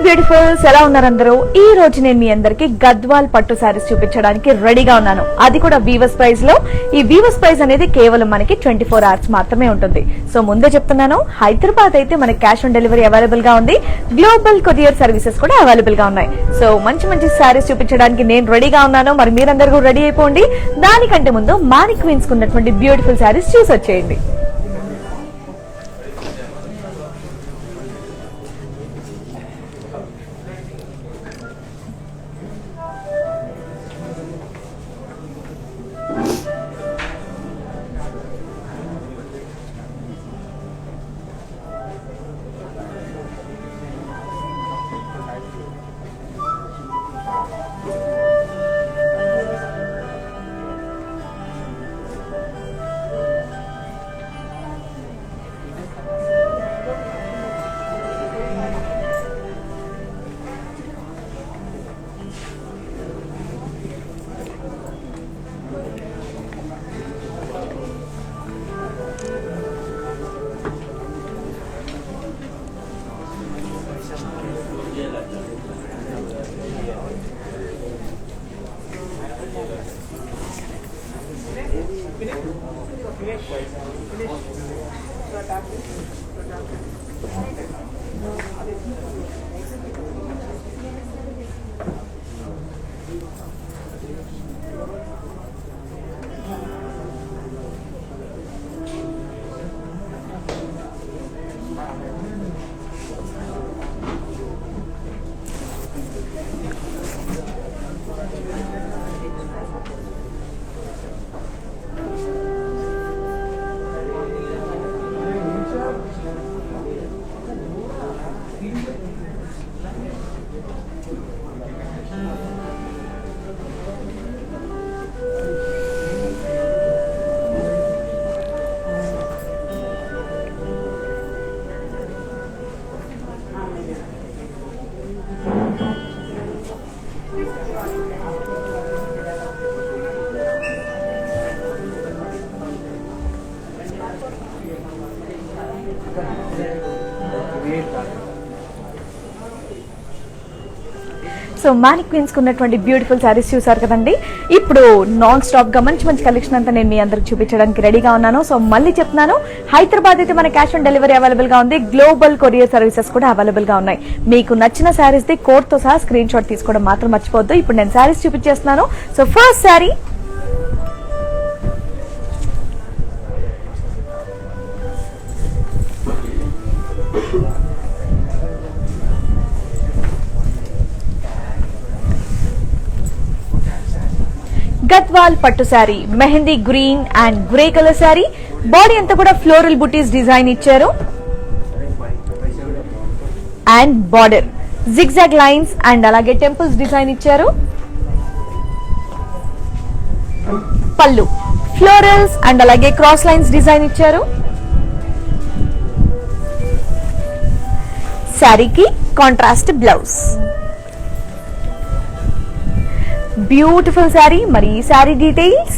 Beautifuls ఎలా ఉన్నారు అందరూ? ఈ రోజు నేను మీ అందరికి గద్వాల్ పట్టు సారీస్ చూపించడానికి రెడీగా ఉన్నాను. అది కూడా వీవర్స్ ప్రైస్ లో. ఈ వీవర్స్ ప్రైస్ అనేది కేవలం మనకి 24 hours మాత్రమే ఉంటుంది. సో ముందే చెప్తున్నాను, హైదరాబాద్ అయితే మనకి క్యాష్ ఆన్ డెలివరీ అవైలబుల్ గా ఉంది. గ్లోబల్ కొరియర్ సర్వీసెస్ కూడా అవైలబుల్ గా ఉన్నాయి. సో మంచి మంచి సారీస్ చూపించడానికి నేను రెడీగా ఉన్నాను. మరి మీరందరూ కూడా రెడీ అయిపోండి. దానికంటే ముందు మానిక్ క్వీన్స్ ఉన్నటువంటి బ్యూటిఫుల్ సారీస్ చూసి వచ్చేయండి. సో మానిక్ క్వీన్స్ ఉన్నటువంటి బ్యూటిఫుల్ సారీస్ చూసారు కదండి. ఇప్పుడు నాన్ స్టాప్ గా మంచి మంచి కలెక్షన్ అంతా నేను మీ అందరికి చూపించడానికి రెడీగా ఉన్నాను. సో మళ్ళీ చెప్తున్నాను, హైదరాబాద్ అయితే మన క్యాష్ ఆన్ డెలివరీ అవైలబుల్ గా ఉంది. గ్లోబల్ కొరియర్ సర్వీసెస్ కూడా అవైలబుల్ గా ఉన్నాయి. మీకు నచ్చిన సారీస్ ది కోడ్ తో సహా స్క్రీన్ షాట్ తీసుకోవడం మాత్రం మర్చిపోవద్దు. ఇప్పుడు నేను సారీస్ చూపించేస్తున్నాను. సో ఫస్ట్ సారీ గద్వాల్ పట్టు sari, mehendi green and grey colour sari. Body అంతా కూడా ఫ్లోరల్ బుటీస్ డిజైన్ ఇచ్చారు and border zigzag lines and అలాగే టెంపుల్స్ డిజైన్ ఇచ్చారు. పళ్ళు ఫ్లోరల్స్ అండ్ అలాగే క్రాస్ లైన్స్ డిజైన్ ఇచ్చారు. శారీకి కాంట్రాస్ట్ బ్లౌజ్. బ్యూటిఫుల్ శారీ. మరి ఈ sari details,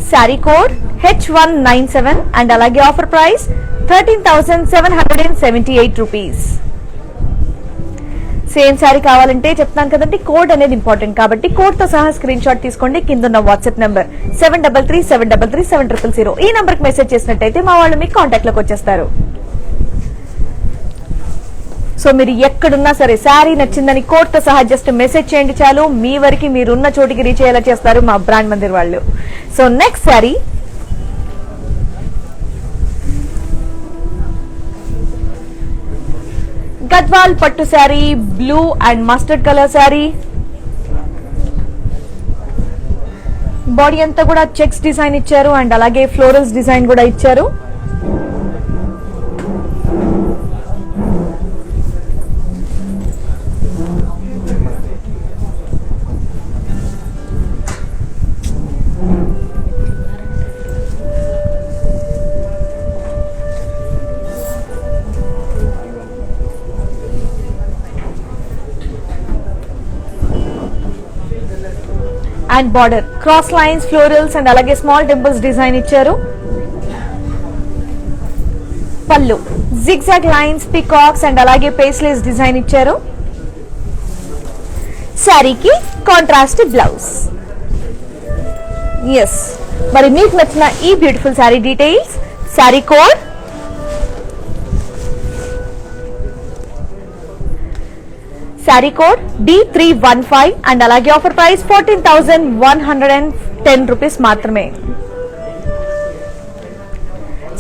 sari code H197 and అలాగే offer price 13,778 rupees. Same sari కావాలంటే చెప్తాను కదండి, కోడ్ అనేది ఇంపార్టెంట్ కాబట్టి కోడ్ తో సహా స్క్రీన్ షాట్ తీసుకోండి. కింద ఉన్న వాట్సాప్ నంబర్ 7337337000 ఈ నంబర్ కి మెసేజ్ చేసినట్టయితే మా వాళ్ళు మీకు కాంటాక్ట్ లోకి వచ్చేస్తారు. సో మీరు ఎక్కడున్నా సరే శారీ నచ్చిందని కోడ్ తో సహా జస్ట్ మెసేజ్ చేయండి చాలు. మీ వరకు మీరున్న చోటికి రీచ్ అయ్యేలా చేస్తారు మా బ్రాండ్ మందిర్ వాళ్ళు. సో నెక్స్ట్ శారీ గద్వాల్ పట్టు sari, blue and mustard colour sari. Body అంతా కూడా చెక్స్ డిజైన్ ఇచ్చారు అండ్ అలాగే ఫ్లోరల్స్ డిజైన్ కూడా ఇచ్చారు. And border cross lines, florals and అలాగే స్మాల్ టెంపుల్స్ డిజైన్ ఇచ్చారు. పళ్ళు జిగ్జాగ్ లైన్స్, పికాక్స్ అండ్ అలాగే పేస్లేస్ డిజైన్ ఇచ్చారు. శారీకి కాంట్రాస్ట్ బ్లౌజ్. ఎస్, మరి మీకు నచ్చిన ఈ beautiful sari details, sari code D315 and అలాగే ఆఫర్ ప్రైస్ 14,110 రూపీస్ మాత్రమే.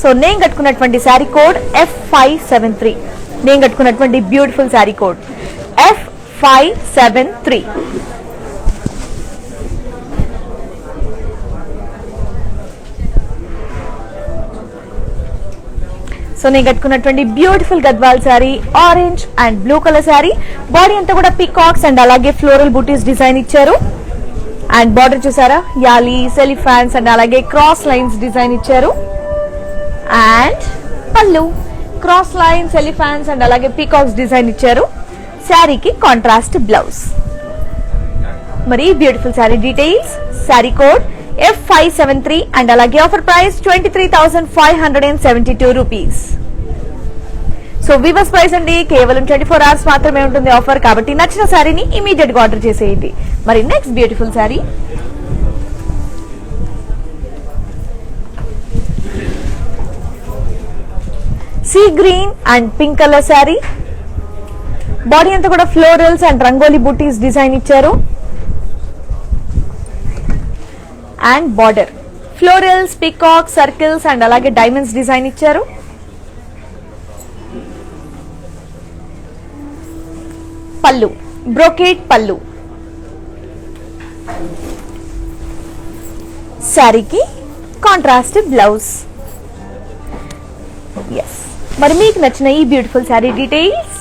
సో నేను కట్టుకున్నటువంటి శారీ కోడ్ F573. నేను కట్టుకున్నటువంటి beautiful sari code F573. So నేను కట్టుకున్నటువంటి beautiful Gadwal sari orange and blue colour sari. Body అంతా కూడా పికాక్స్ అండ్ అలాగే ఫ్లోరల్ బూటీస్ డిజైన్ ఇచ్చారు. అండ్ బార్డర్ చూసారా, యాలీస్, ఎలిఫాంట్స్ అండ్ అలాగే క్రాస్ లైన్స్ డిజైన్ ఇచ్చారు. అండ్ పళ్ళు క్రాస్ లైన్స్, ఎలిఫాంట్స్ అండ్ అలాగే పీకాక్స్ డిజైన్ ఇచ్చారు. శారీకి కాంట్రాస్ట్ బ్లౌజ్. మరి beautiful sari details, sari code F573 and అలాగే offer price 23,572 rupees. So weavers price అండి కేవలం 24 అవర్స్ మాత్రమే ఉంటుంది ఆఫర్. కాబట్టి నచ్చిన శారీని ఇమీడియట్ గా ఆర్డర్ చేసేయండి. మరి next beautiful sari, sea green and pink colour sari. Body అంతా కూడా ఫ్లోరల్స్ అండ్ రంగోలీ బూటీస్ డిజైన్ ఇచ్చారు. And border florals, peacock, circles and అలాగే డైమండ్స్ డిజైన్ ఇచ్చారు. పళ్ళు బ్రోకేడ్ పళ్ళు. శారీకి కాంట్రాస్ట్ బ్లౌజ్. ఎస్, మరి మీకు నచ్చిన ఈ beautiful sari details,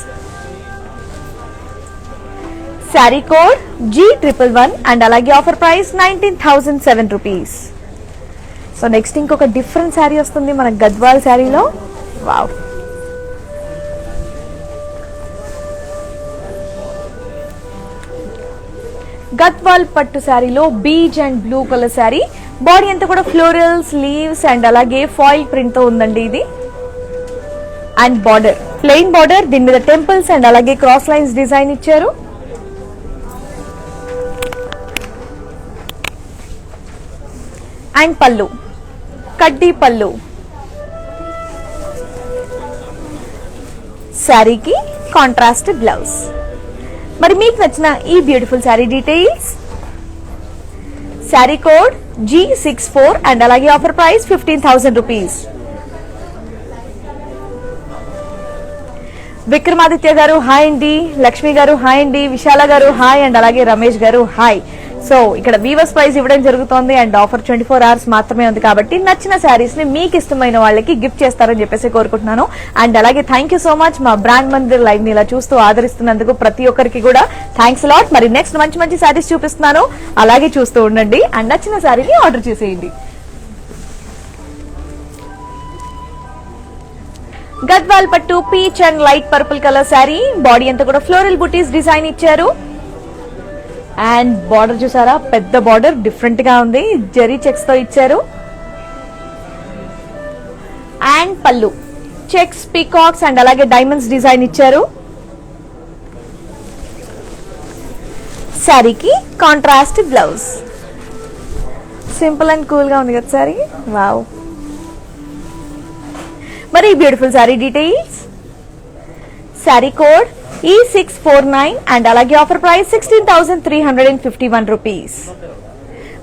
sari code G111 and అలాగే offer price 19,007 rupees. So next ఇంకొక డిఫరెంట్ శారీ వస్తుంది మన గద్వాల్ శారీలో. వావ్, గద్వాల్ పట్టు శారీలో beige and blue colour sari. Body అంతా కూడా ఫ్లోరల్స్, లీవ్స్ అండ్ అలాగే ఫాయిల్ ప్రింట్ తో ఉందండి ఇది. అండ్ బార్డర్ ప్లెయిన్ బార్డర్, దీని మీద టెంపుల్స్ అండ్ అలాగే క్రాస్ లైన్స్ డిజైన్ ఇచ్చారు. అండ్ పళ్ళు కడ్డీ పళ్ళు. శారీకి కాంట్రాస్ట్ బ్లౌజ్. మరి మీకు నచ్చిన ఈ beautiful sari details, sari code G64 and అలాగే ఆఫర్ ప్రైస్ 15,000 రూపీస్. విక్రమాదిత్య గారు హాయ్ అండి, లక్ష్మి గారు హాయ్ అండి, విశాల గారు హాయ్ అండ్ అలాగే రమేష్ గారు హాయ్. సో ఇక్కడ వీవర్స్ ప్రైస్ ఇవ్వడం జరుగుతోంది అండ్ ఆఫర్ 24 అవర్స్ మాత్రమే ఉంది. కాబట్టి నచ్చిన శారీస్ ని మీకు ఇష్టమైన వాళ్ళకి గిఫ్ట్ చేస్తారని చెప్పేసి కోరుకుంటున్నాను. అండ్ అలాగే థ్యాంక్ యూ సో మచ్ మా బ్రాండ్ మందిర్ లైవ్ ని ఇలా చూస్తూ ఆదరిస్తున్నందుకు ప్రతి ఒక్కరికి కూడా థ్యాంక్స్ లాట్. మరి నెక్స్ట్ మంచి మంచి శారీస్ చూపిస్తున్నాను, అలాగే చూస్తూ ఉండండి అండ్ నచ్చిన శారీని ఆర్డర్ చేసేయండి. గద్వాల్ పట్టు peach and light purple colour sari. Body అంతా కూడా ఫ్లోరల్ బూటీస్ డిజైన్ ఇచ్చారు. అండ్ బార్డర్ చూసారా, పెద్ద బార్డర్ డిఫరెంట్ గా ఉంది, జరీ చెక్స్ తో ఇచ్చారు. అండ్ పళ్ళు చెక్స్, పీకాక్స్ అండ్ అలాగే డైమండ్స్ డిజైన్ ఇచ్చారు. శారీకి contrast blouse. Simple and cool గా ఉంది కదా శారీ. వావ్, మరి beautiful sari details, sari code E649 and అలాగే ఆఫర్ ప్రైస్ 16,351 రూపీస్.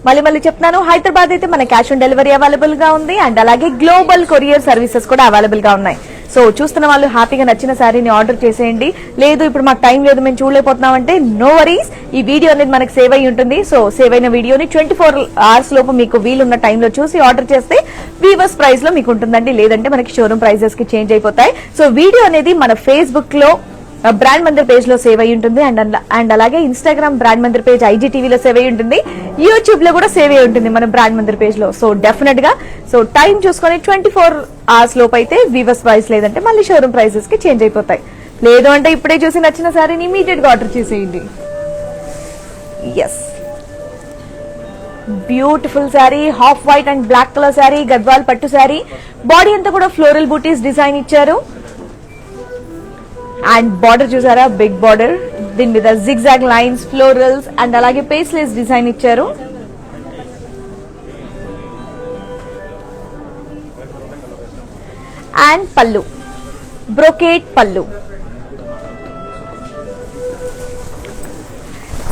మళ్ళీ చెప్తున్నాను, హైదరాబాద్ అయితే మన క్యాష్ ఆన్ డెలివరీ అవైలబుల్ గా ఉంది అండ్ అలాగే గ్లోబల్ కొరియర్ సర్వీసెస్ కూడా అవైలబుల్ గా ఉన్నాయి. సో చూస్తున్న వాళ్ళు హ్యాపీగా నచ్చిన శారీని ఆర్డర్ చేసేయండి. లేదు ఇప్పుడు మాకు టైం లేదు, మేము చూడలేకపోతున్నాం అంటే నో వరీస్, ఈ వీడియో అనేది మనకు సేవ్ అయి ఉంటుంది. సో సేవ్ అయిన వీడియోని 24 అవర్స్ లోపు మీకు వీలున్న టైంలో చూసి ఆర్డర్ చేస్తే వీవర్స్ ప్రైస్ లో మీకు ఉంటుందండి. లేదంటే మనకి షోరూమ్ ప్రైజెస్ కి చేంజ్ అయిపోతాయి. సో వీడియో అనేది మన ఫేస్బుక్ లో బ్రాండ్ మందిర్ పేజ్ లో సేవ్ అయి ఉంటుంది అండ్ అలాగే ఇన్స్టాగ్రామ్ బ్రాండ్ మందిర్ పేజ్, IGTVలో సేవ్ అయి ఉంటుంది, యూట్యూబ్ లో కూడా సేవ్ అయి ఉంటుంది మన బ్రాండ్ మందిర్ పేజ్ లో. సో డెఫినెట్ గా సో టైం చూసుకొని 24 అవర్స్ లోపు అయితే వీవర్స్ ప్రైస్, లేదంటే మళ్ళీ షోరూమ్ ప్రైసెస్ కి చేంజ్ అయిపోతాయి. లేదు అంటే ఇప్పుడే చూసి నచ్చిన శారీని ఇమీడియట్ గా ఆర్డర్ చేసేయండి. Yes, beautiful sari, half white and black colour sari, Gadwal పట్టు శారీ. బాడీ అంతా కూడా ఫ్లోరల్ బూటీస్ డిజైన్ ఇచ్చారు. అండ్ బార్డర్ చూసారా, బిగ్ బార్డర్, దీని మీద జిగ్జాగ్ లైన్స్, ఫ్లోరల్స్ అండ్ అలాగే పేస్లెస్ డిజైన్ ఇచ్చారు. అండ్ పళ్ళు, బ్రోకేట్ పళ్ళు.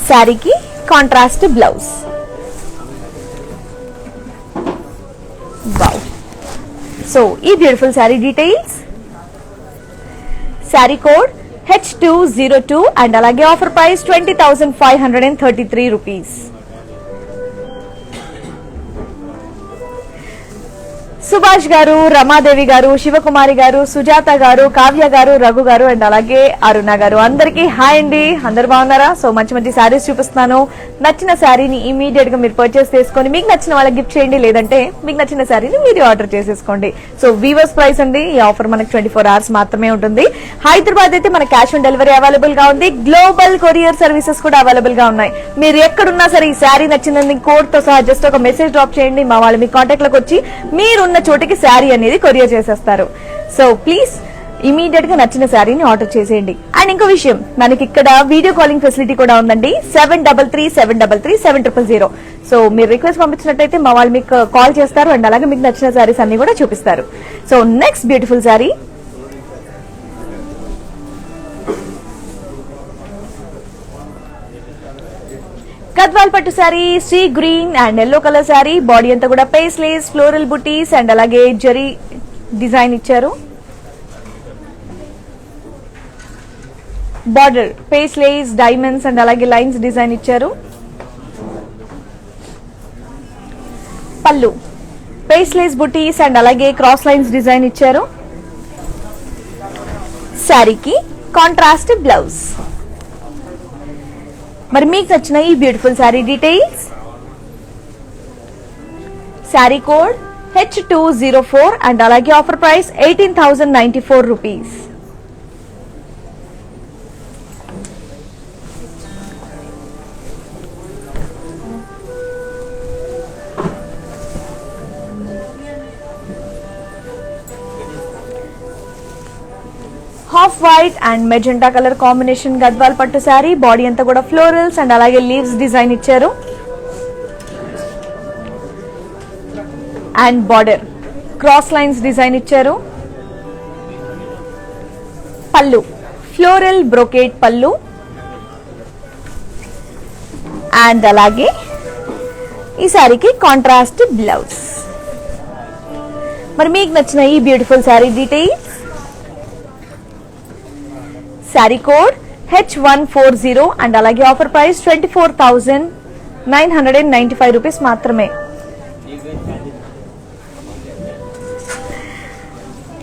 శారీకి కాంట్రాస్ట్ బ్లౌజ్. వావ్. సో ఈ beautiful sari details, sari code H202 and అలాగే offer price 20,533 rupees. Subhash garu, Ramadevi గారు, శివకుమారి గారు, సుజాత గారు, కావ్య గారు, రఘు గారు అండ్ అలాగే అరుణ గారు, అందరికీ హాయ్ అండి. అందరు బాగున్నారా? సో మంచి మంచి శారీస్ చూపిస్తున్నాను. నచ్చిన శారీని ఇమీడియట్ గా మీరు పర్చేస్ చేసుకొని మీకు నచ్చిన వాళ్ళకి గిఫ్ట్ చేయండి, లేదంటే మీకు నచ్చిన శారీని మీరు ఆర్డర్ చేసేసుకోండి. సో వీవర్స్ ప్రైస్ అండి. ఈ ఆఫర్ మనకు 24 hours మాత్రమే ఉంటుంది. హైదరాబాద్ అయితే మన క్యాష్ ఆన్ డెలివరీ అవైలబుల్ గా ఉంది. గ్లోబల్ కొరియర్ సర్వీసెస్ కూడా అవైలబుల్ గా ఉన్నాయి. మీరు ఎక్కడున్నా సరే ఈ శారీ నచ్చిందని కోడ్ తో సహా జస్ట్ ఒక మెసేజ్ డ్రాప్ చేయండి. మా వాళ్ళు మీ కాంటాక్ట్ లోకి వచ్చి మీరున్న చోటికి శారీ అనేది కొరియర్ చేసేస్తారు. సో ప్లీజ్ ఇమీడియట్ గా నచ్చిన శారీని ఆర్డర్ చేసేయండి. అండ్ ఇంకో విషయం, మనకి ఇక్కడ వీడియో కాలింగ్ ఫెసిలిటీ కూడా ఉందండి. 7337337000. సో మీరు రిక్వెస్ట్ పంపించినట్టయితే మా వాళ్ళు మీకు కాల్ చేస్తారు అండ్ అలాగే మీకు నచ్చిన శారీస్ అన్ని కూడా చూపిస్తారు. So next beautiful sari, Gadwal పట్టు sari, sea green and yellow colour sari. Body అంతా కూడా పేస్లేస్, ఫ్లోరల్ బుటీస్ అండ్ అలాగే జరీ డిజైన్ ఇచ్చారు. బార్డర్ పేస్లేస్, డైమండ్స్ అండ్ అలాగే లైన్స్ డిజైన్ ఇచ్చారు. పళ్ళు పేస్లేస్ బుటీస్ అండ్ అలాగే క్రాస్ లైన్స్ డిజైన్ ఇచ్చారు. శారీకి కాంట్రాస్ట్ బ్లౌజ్. మరి మీకు నచ్చిన ఈ beautiful sari details, sari code H204 and అలాగే offer price 18,094 rupees. Half white and magenta colour combination Gadwal పట్టు శారీ. బాడీ అంతా కూడా ఫ్లోరల్స్ అండ్ అలాగే లీవ్స్ డిజైన్ ఇచ్చారు. And border cross lines design ఇచ్చారు. పళ్ళు ఫ్లోరల్ బ్రోకేట్ పళ్ళు అండ్ అలాగే ఈ శారీకి కాంట్రాస్ట్ బ్లౌజ్. మరి మీకు నచ్చిన ఈ beautiful sari details, sari code H140 and అలాగే ఆఫర్ ప్రైస్ 24,995 రూపీస్ మాత్రమే.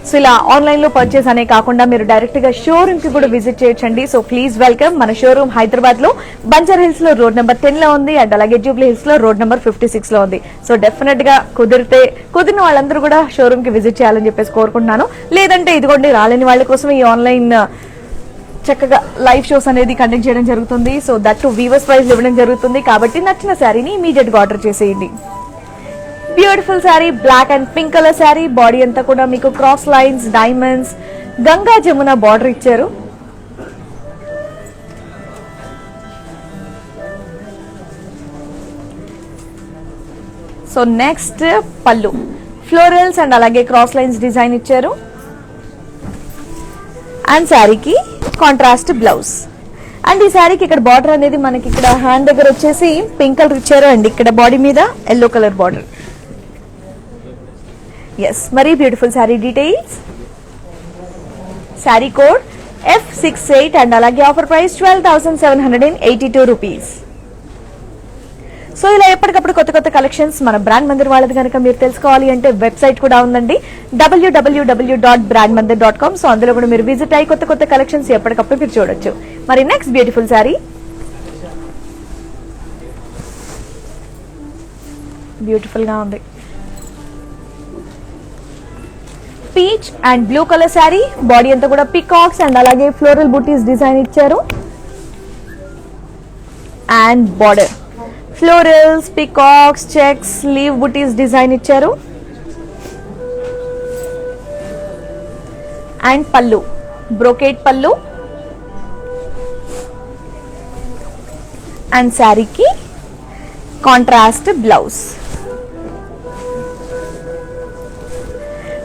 సో ఇలా ఆన్లైన్ లో పర్చేస్ అనే కాకుండా మీరు డైరెక్ట్ గా షోరూమ్ కి కూడా విజిట్ చేయొచ్చండి. So please welcome. మన షోరూమ్ హైదరాబాద్ లో బంజారా హిల్స్ లో రోడ్ నెంబర్ 10 లో ఉంది అండ్ అలాగే జూబ్లీ హిల్స్ లో రోడ్ నెంబర్ 56 లో ఉంది. సో డెఫినెట్ గా కుదిరిన వాళ్ళందరూ కూడా షోరూమ్ కి విజిట్ చేయాలని చెప్పేసి కోరుకుంటున్నాను. లేదంటే ఇదిగోండి రాలేని వాళ్ళ కోసం ఈ ఆన్లైన్ చక్కగా లైవ్ షోస్ అనేది కండక్ట్ చేయడం జరుగుతుంది. సో దట్ వీవర్స్ ప్రైస్ ఇవ్వడం జరుగుతుంది. కాబట్టి నచ్చిన శారీని ఇమీడియట్ గా ఆర్డర్ చేసేయండి. Beautiful sari, black and pink colour sari. Body అంతా కూడా మీకు cross lines, diamonds, Ganga Jamuna border ఇచ్చారు. So next pallu florals and అలాగే క్రాస్ లైన్స్ డిజైన్ ఇచ్చారు. అండ్ శారీకి కాంట్రాస్ట్ బ్లౌజ్. అండ్ ఈ శారీకి ఇక్కడ బార్డర్ అనేది మనకి ఇక్కడ హ్యాండ్ దగ్గర వచ్చేసి పింక్ కలర్ ఇచ్చారు అండ్ ఇక్కడ బాడీ మీద ఎల్లో కలర్ బార్డర్. ఎస్, మరి beautiful sari details, sari code F68 and అలాగే ఆఫర్ ప్రైస్ 12,782 రూపీస్. సో ఇలా ఎప్పటికప్పుడు కొత్త కొత్త కలెక్షన్స్ మన బ్రాండ్ మందిర్ వాళ్ళది కనుక మీరు తెలుసుకోవాలి అంటే వెబ్సైట్ కూడా ఉందండి, www.brandmandir.com. సో అందులో కూడా మీరు విజిట్ అయ్యి కొత్త కొత్త కలెక్షన్స్ ఎప్పటికప్పుడు మీరు చూడొచ్చు. మరి నెక్స్ట్ బ్యూటిఫుల్ శారీ, బ్యూటిఫుల్ గా ఉంది, peach and blue colour sari. Body అంతా కూడా పికాక్స్ అండ్ అలాగే ఫ్లోరల్ బూటీస్ డిజైన్ ఇచ్చారు. And border florals, peacocks, checks, leaf butis design ఇచ్చారు. అండ్ పళ్ళు బ్రోకేట్ పళ్ళు అండ్ శారీకి కాంట్రాస్ట్ బ్లౌజ్.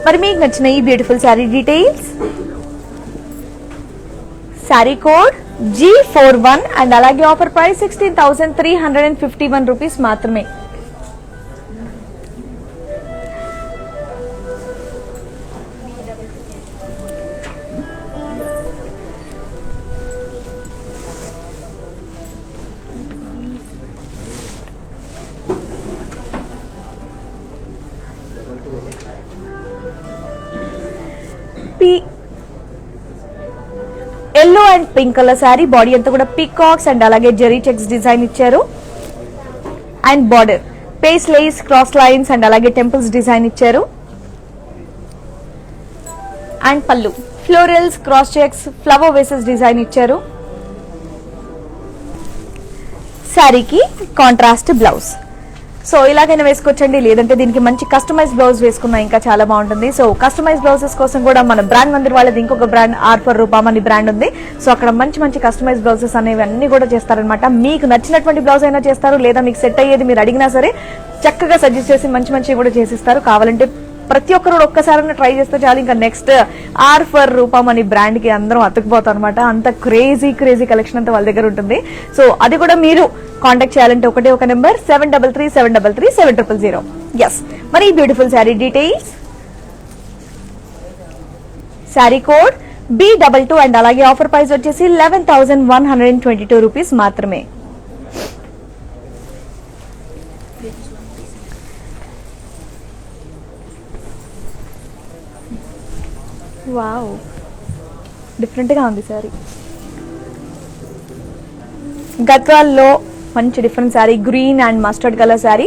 మరి మీకు నచ్చిన ఈ beautiful sari details, sari code G41 and అలాగే ఆఫర్ ప్రైస్ 16,351 రూపీస్ మాత్రమే. Yellow and pink colour sari, body అంతా కూడా పీకాక్స్ అండ్ అలాగే జెరీ చెక్స్ డిజైన్ ఇచ్చారు. And border face Lay's, cross lines and అలాగే టెంపుల్స్ డిజైన్ ఇచ్చారు. అండ్ పళ్ళు florals, cross checks, flower vases design ఇచ్చారు. శారీకి కాంట్రాస్ట్ బ్లౌజ్. సో ఇలాగైనా వేసుకోవచ్చండి, లేదంటే దీనికి మంచి కస్టమైజ్ బ్లౌజ్ వేసుకున్నా ఇంకా చాలా బాగుంటుంది. సో కస్టమైజ్ బ్లౌజెస్ కోసం కూడా మన బ్రాండ్ మందిర్ వాళ్ళది ఇంకొక బ్రాండ్ ఆర్ఫర్ రూపం అని బ్రాండ్ ఉంది. సో అక్కడ మంచి మంచి కస్టమైజ్ బ్లౌజెస్ అనేవి అన్ని కూడా చేస్తారనమాట. మీకు నచ్చినటువంటి బ్లౌజ్ అయినా చేస్తారు, లేదా మీకు సెట్ అయ్యేది మీరు అడిగినా సరే చక్కగా సజెస్ట్ చేసి మంచి మంచి కూడా చేసిస్తారు. కావాలంటే ప్రతి ఒక్కరు ఒక్కసారి ట్రై చేస్తే చాలు, ఇంకా నెక్స్ట్ ఆర్ఫర్ రూపం అని బ్రాండ్ కి అందరం అతుకుపోతాం అనమాట. అంత క్రేజీ కలెక్షన్ అంతా వాళ్ళ దగ్గర ఉంటుంది. సో అది కూడా మీరు కాంటాక్ట్ చేయాలంటే ఒకటే ఒక నెంబర్ 7337337000. ఎస్, మరి ఈ beautiful sari details, sari code B22 and అలాగే ఆఫర్ ప్రైస్ వచ్చేసి 11,122 రూపీస్ మాత్రమే. వావ్, డిఫరెంట్ గా ఉంది శారీ. గద్వాల్లో మంచి different sari, green and mustard colour sari,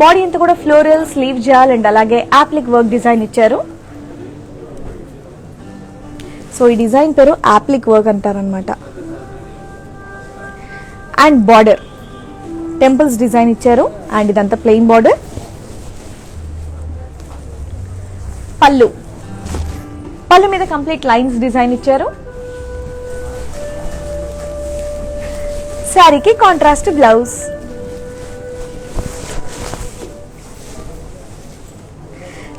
body అంతా కూడా ఫ్లోరల్, స్లీవ్ జాల్ అండ్ అలాగే యాప్లిక్ వర్క్ డిజైన్ ఇచ్చారు. సో ఈ డిజైన్ పేరు యాప్లిక్ వర్క్ అంటారనమాట. అండ్ బార్డర్ టెంపుల్స్ డిజైన్ ఇచ్చారు. అండ్ ఇదంతా ప్లెయిన్ బార్డర్. పళ్ళు మీద కంప్లీట్ లైన్స్ డిజైన్ ఇచ్చారు. శారీకి కాంట్రాస్ట్ బ్లౌజ్.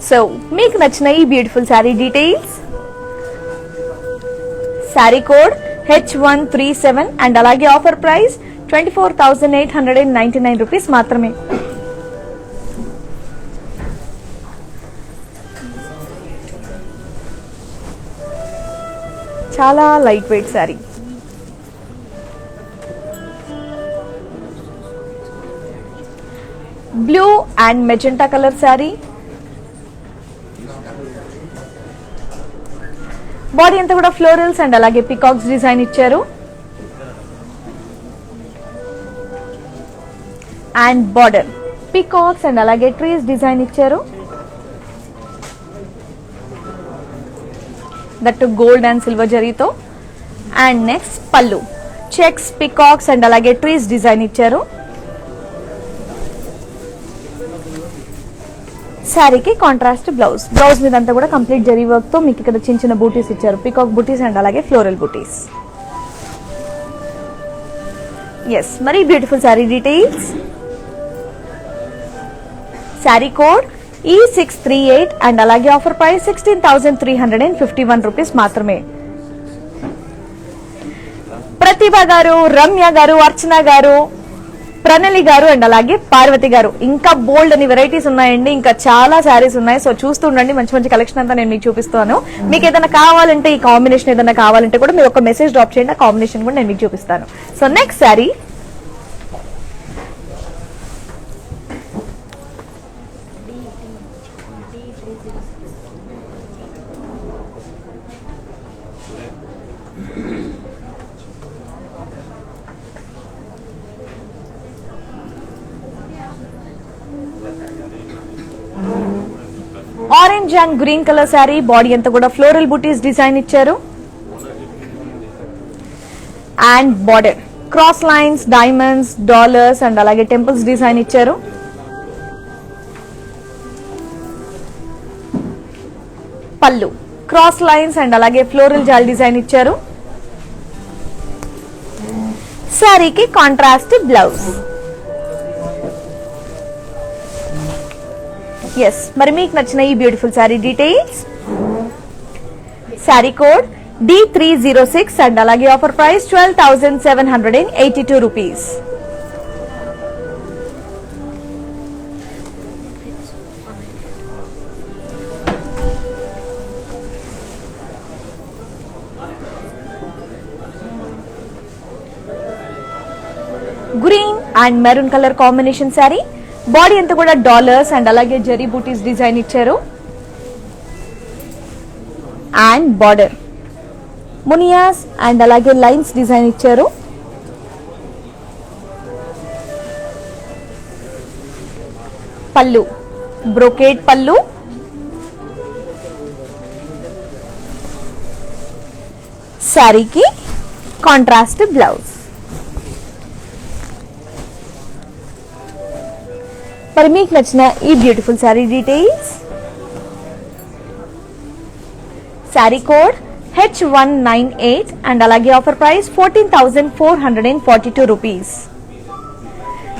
సో మీకు నచ్చిన ఈ beautiful sari details, sari code H137 and అలాగే ఆఫర్ ప్రైస్ 24,899 రూపీస్ మాత్రమే. చాలా light weight sari. Blue and magenta colour sari, body అంతా కూడా ఫ్లోరల్స్ అండ్ అలాగే పికాక్స్ డిజైన్ ఇచ్చారు. అండ్ బార్డర్ పికాక్స్ అండ్ అలాగే ట్రీస్ డిజైన్ ఇచ్చారు. దట్టు గోల్డ్ అండ్ సిల్వర్ జరీతో. అండ్ నెక్స్ట్ పళ్ళు చెక్స్, పికాక్స్ అండ్ అలాగే ట్రీస్ డిజైన్ ఇచ్చారు. శారీకి కాంట్రాస్ట్ బ్లౌజ్ మీద అంతా కూడా కంప్లీట్ జరీ వర్క్ తో మీకు ఇక్కడ చిన్న చిన్న బూటీస్ ఇచ్చారు, పికాక్ బూటీస్ అండ్ అలాగే ఫ్లోరల్ బూటీస్. ఎస్, మరి beautiful sari details, sari code E638 and అలాగే ఆఫర్ ప్రైస్ 16,351 రూపీస్ మాత్రమే. ప్రతిభ గారు, రమ్య గారు, అర్చన గారు, ప్రణలి గారు అండ్ అలాగే పార్వతి గారు, ఇంకా బోల్డ్ అని వెరైటీస్ ఉన్నాయండి, ఇంకా చాలా శారీస్ ఉన్నాయి. సో చూస్తూ ఉండండి, మంచి మంచి కలెక్షన్ అంతా నేను మీకు చూపిస్తాను. మీకు ఏదైనా కావాలంటే, ఈ కాంబినేషన్ ఏదైనా కావాలంటే కూడా మీరు ఒక మెసేజ్ డ్రాప్ చేయండి, ఆ కాంబినేషన్ కూడా నేను మీకు చూపిస్తాను. So next sari, orange and green colour sari, body అంతా కూడా ఫ్లోరల్ బూటీస్ డిజైన్ ఇచ్చారు. And border cross lines, diamonds, dollars and అలాగే టెంపుల్స్ డిజైన్ ఇచ్చారు. పళ్ళు క్రాస్ లైన్స్ అండ్ అలాగే ఫ్లోరల్ జాల్ డిజైన్ ఇచ్చారు. శారీకి కాంట్రాస్ట్ బ్లౌజ్. ఎస్, మరి మీకు నచ్చిన ఈ beautiful sari details, sari code D306 and అలాగే offer price 12,782 rupees. Green and maroon colour combination sari. Body అంతా కూడా డాలర్స్ అండ్ అలాగే జరీ బూటీస్ డిజైన్ ఇచ్చారు. అండ్ బార్డర్ మునియాస్ అండ్ అలాగే లైన్స్ డిజైన్ ఇచ్చారు. పళ్ళు బ్రోకేడ్ పళ్ళు. శారీకి కాంట్రాస్ట్ బ్లౌజ్. మరి మీకు నచ్చిన ఈ beautiful sari details, sari code H198 and అలాగే ఆఫర్ ప్రైస్ 14,442 రూపీస్.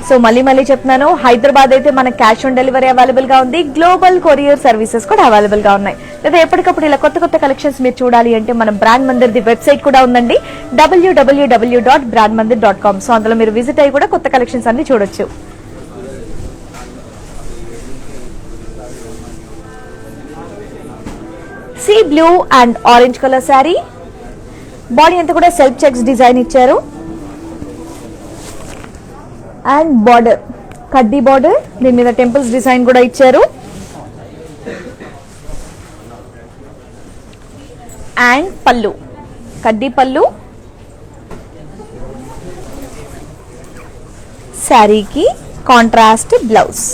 సో మళ్ళీ చెప్తున్నాను, హైదరాబాద్ అయితే మన క్యాష్ ఆన్ డెలివరీ అవైలబుల్ గా ఉంది. గ్లోబల్ కొరియర్ సర్వీసెస్ కూడా అవైలబుల్ గా ఉన్నాయి. లేదా ఎప్పటికప్పుడు ఇలా కొత్త కలెక్షన్స్ మీరు చూడాలి అంటే మన బ్రాండ్ మందిర్ ది వెబ్సైట్ కూడా ఉందండి, www.brandmandir.com. సో అందులో మీరు విజిట్ అయ్యి కూడా కొత్త కలెక్షన్స్ అన్ని చూడొచ్చు. Sea blue and orange colour sari. Body అంతా కూడా సెల్ఫ్ చెక్స్ డిజైన్ ఇచ్చారు. అండ్ బార్డర్ కడ్డీ బార్డర్, దీని మీద టెంపుల్స్ డిజైన్ కూడా ఇచ్చారు. అండ్ పళ్ళు కడ్డీ పళ్ళు. శారీకి contrast blouse.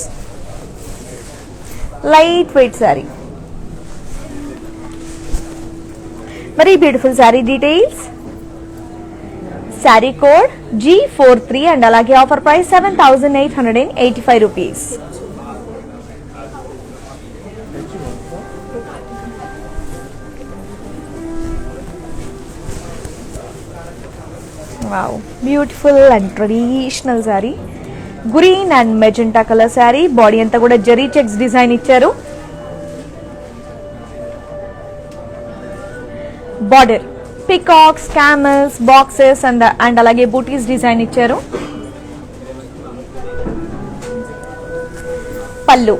Light wait sari. మరి beautiful sari details, sari code G43 and అలాగే offer price 7,885 rupees. Wow, beautiful and traditional sari. Green and magenta colour sari. Body అంతా కూడా జరీ చెక్స్ డిజైన్ ఇచ్చారు. Border peacocks, camels, boxes and అలాగే బూటీస్ డిజైన్ ఇచ్చారు. పళ్ళు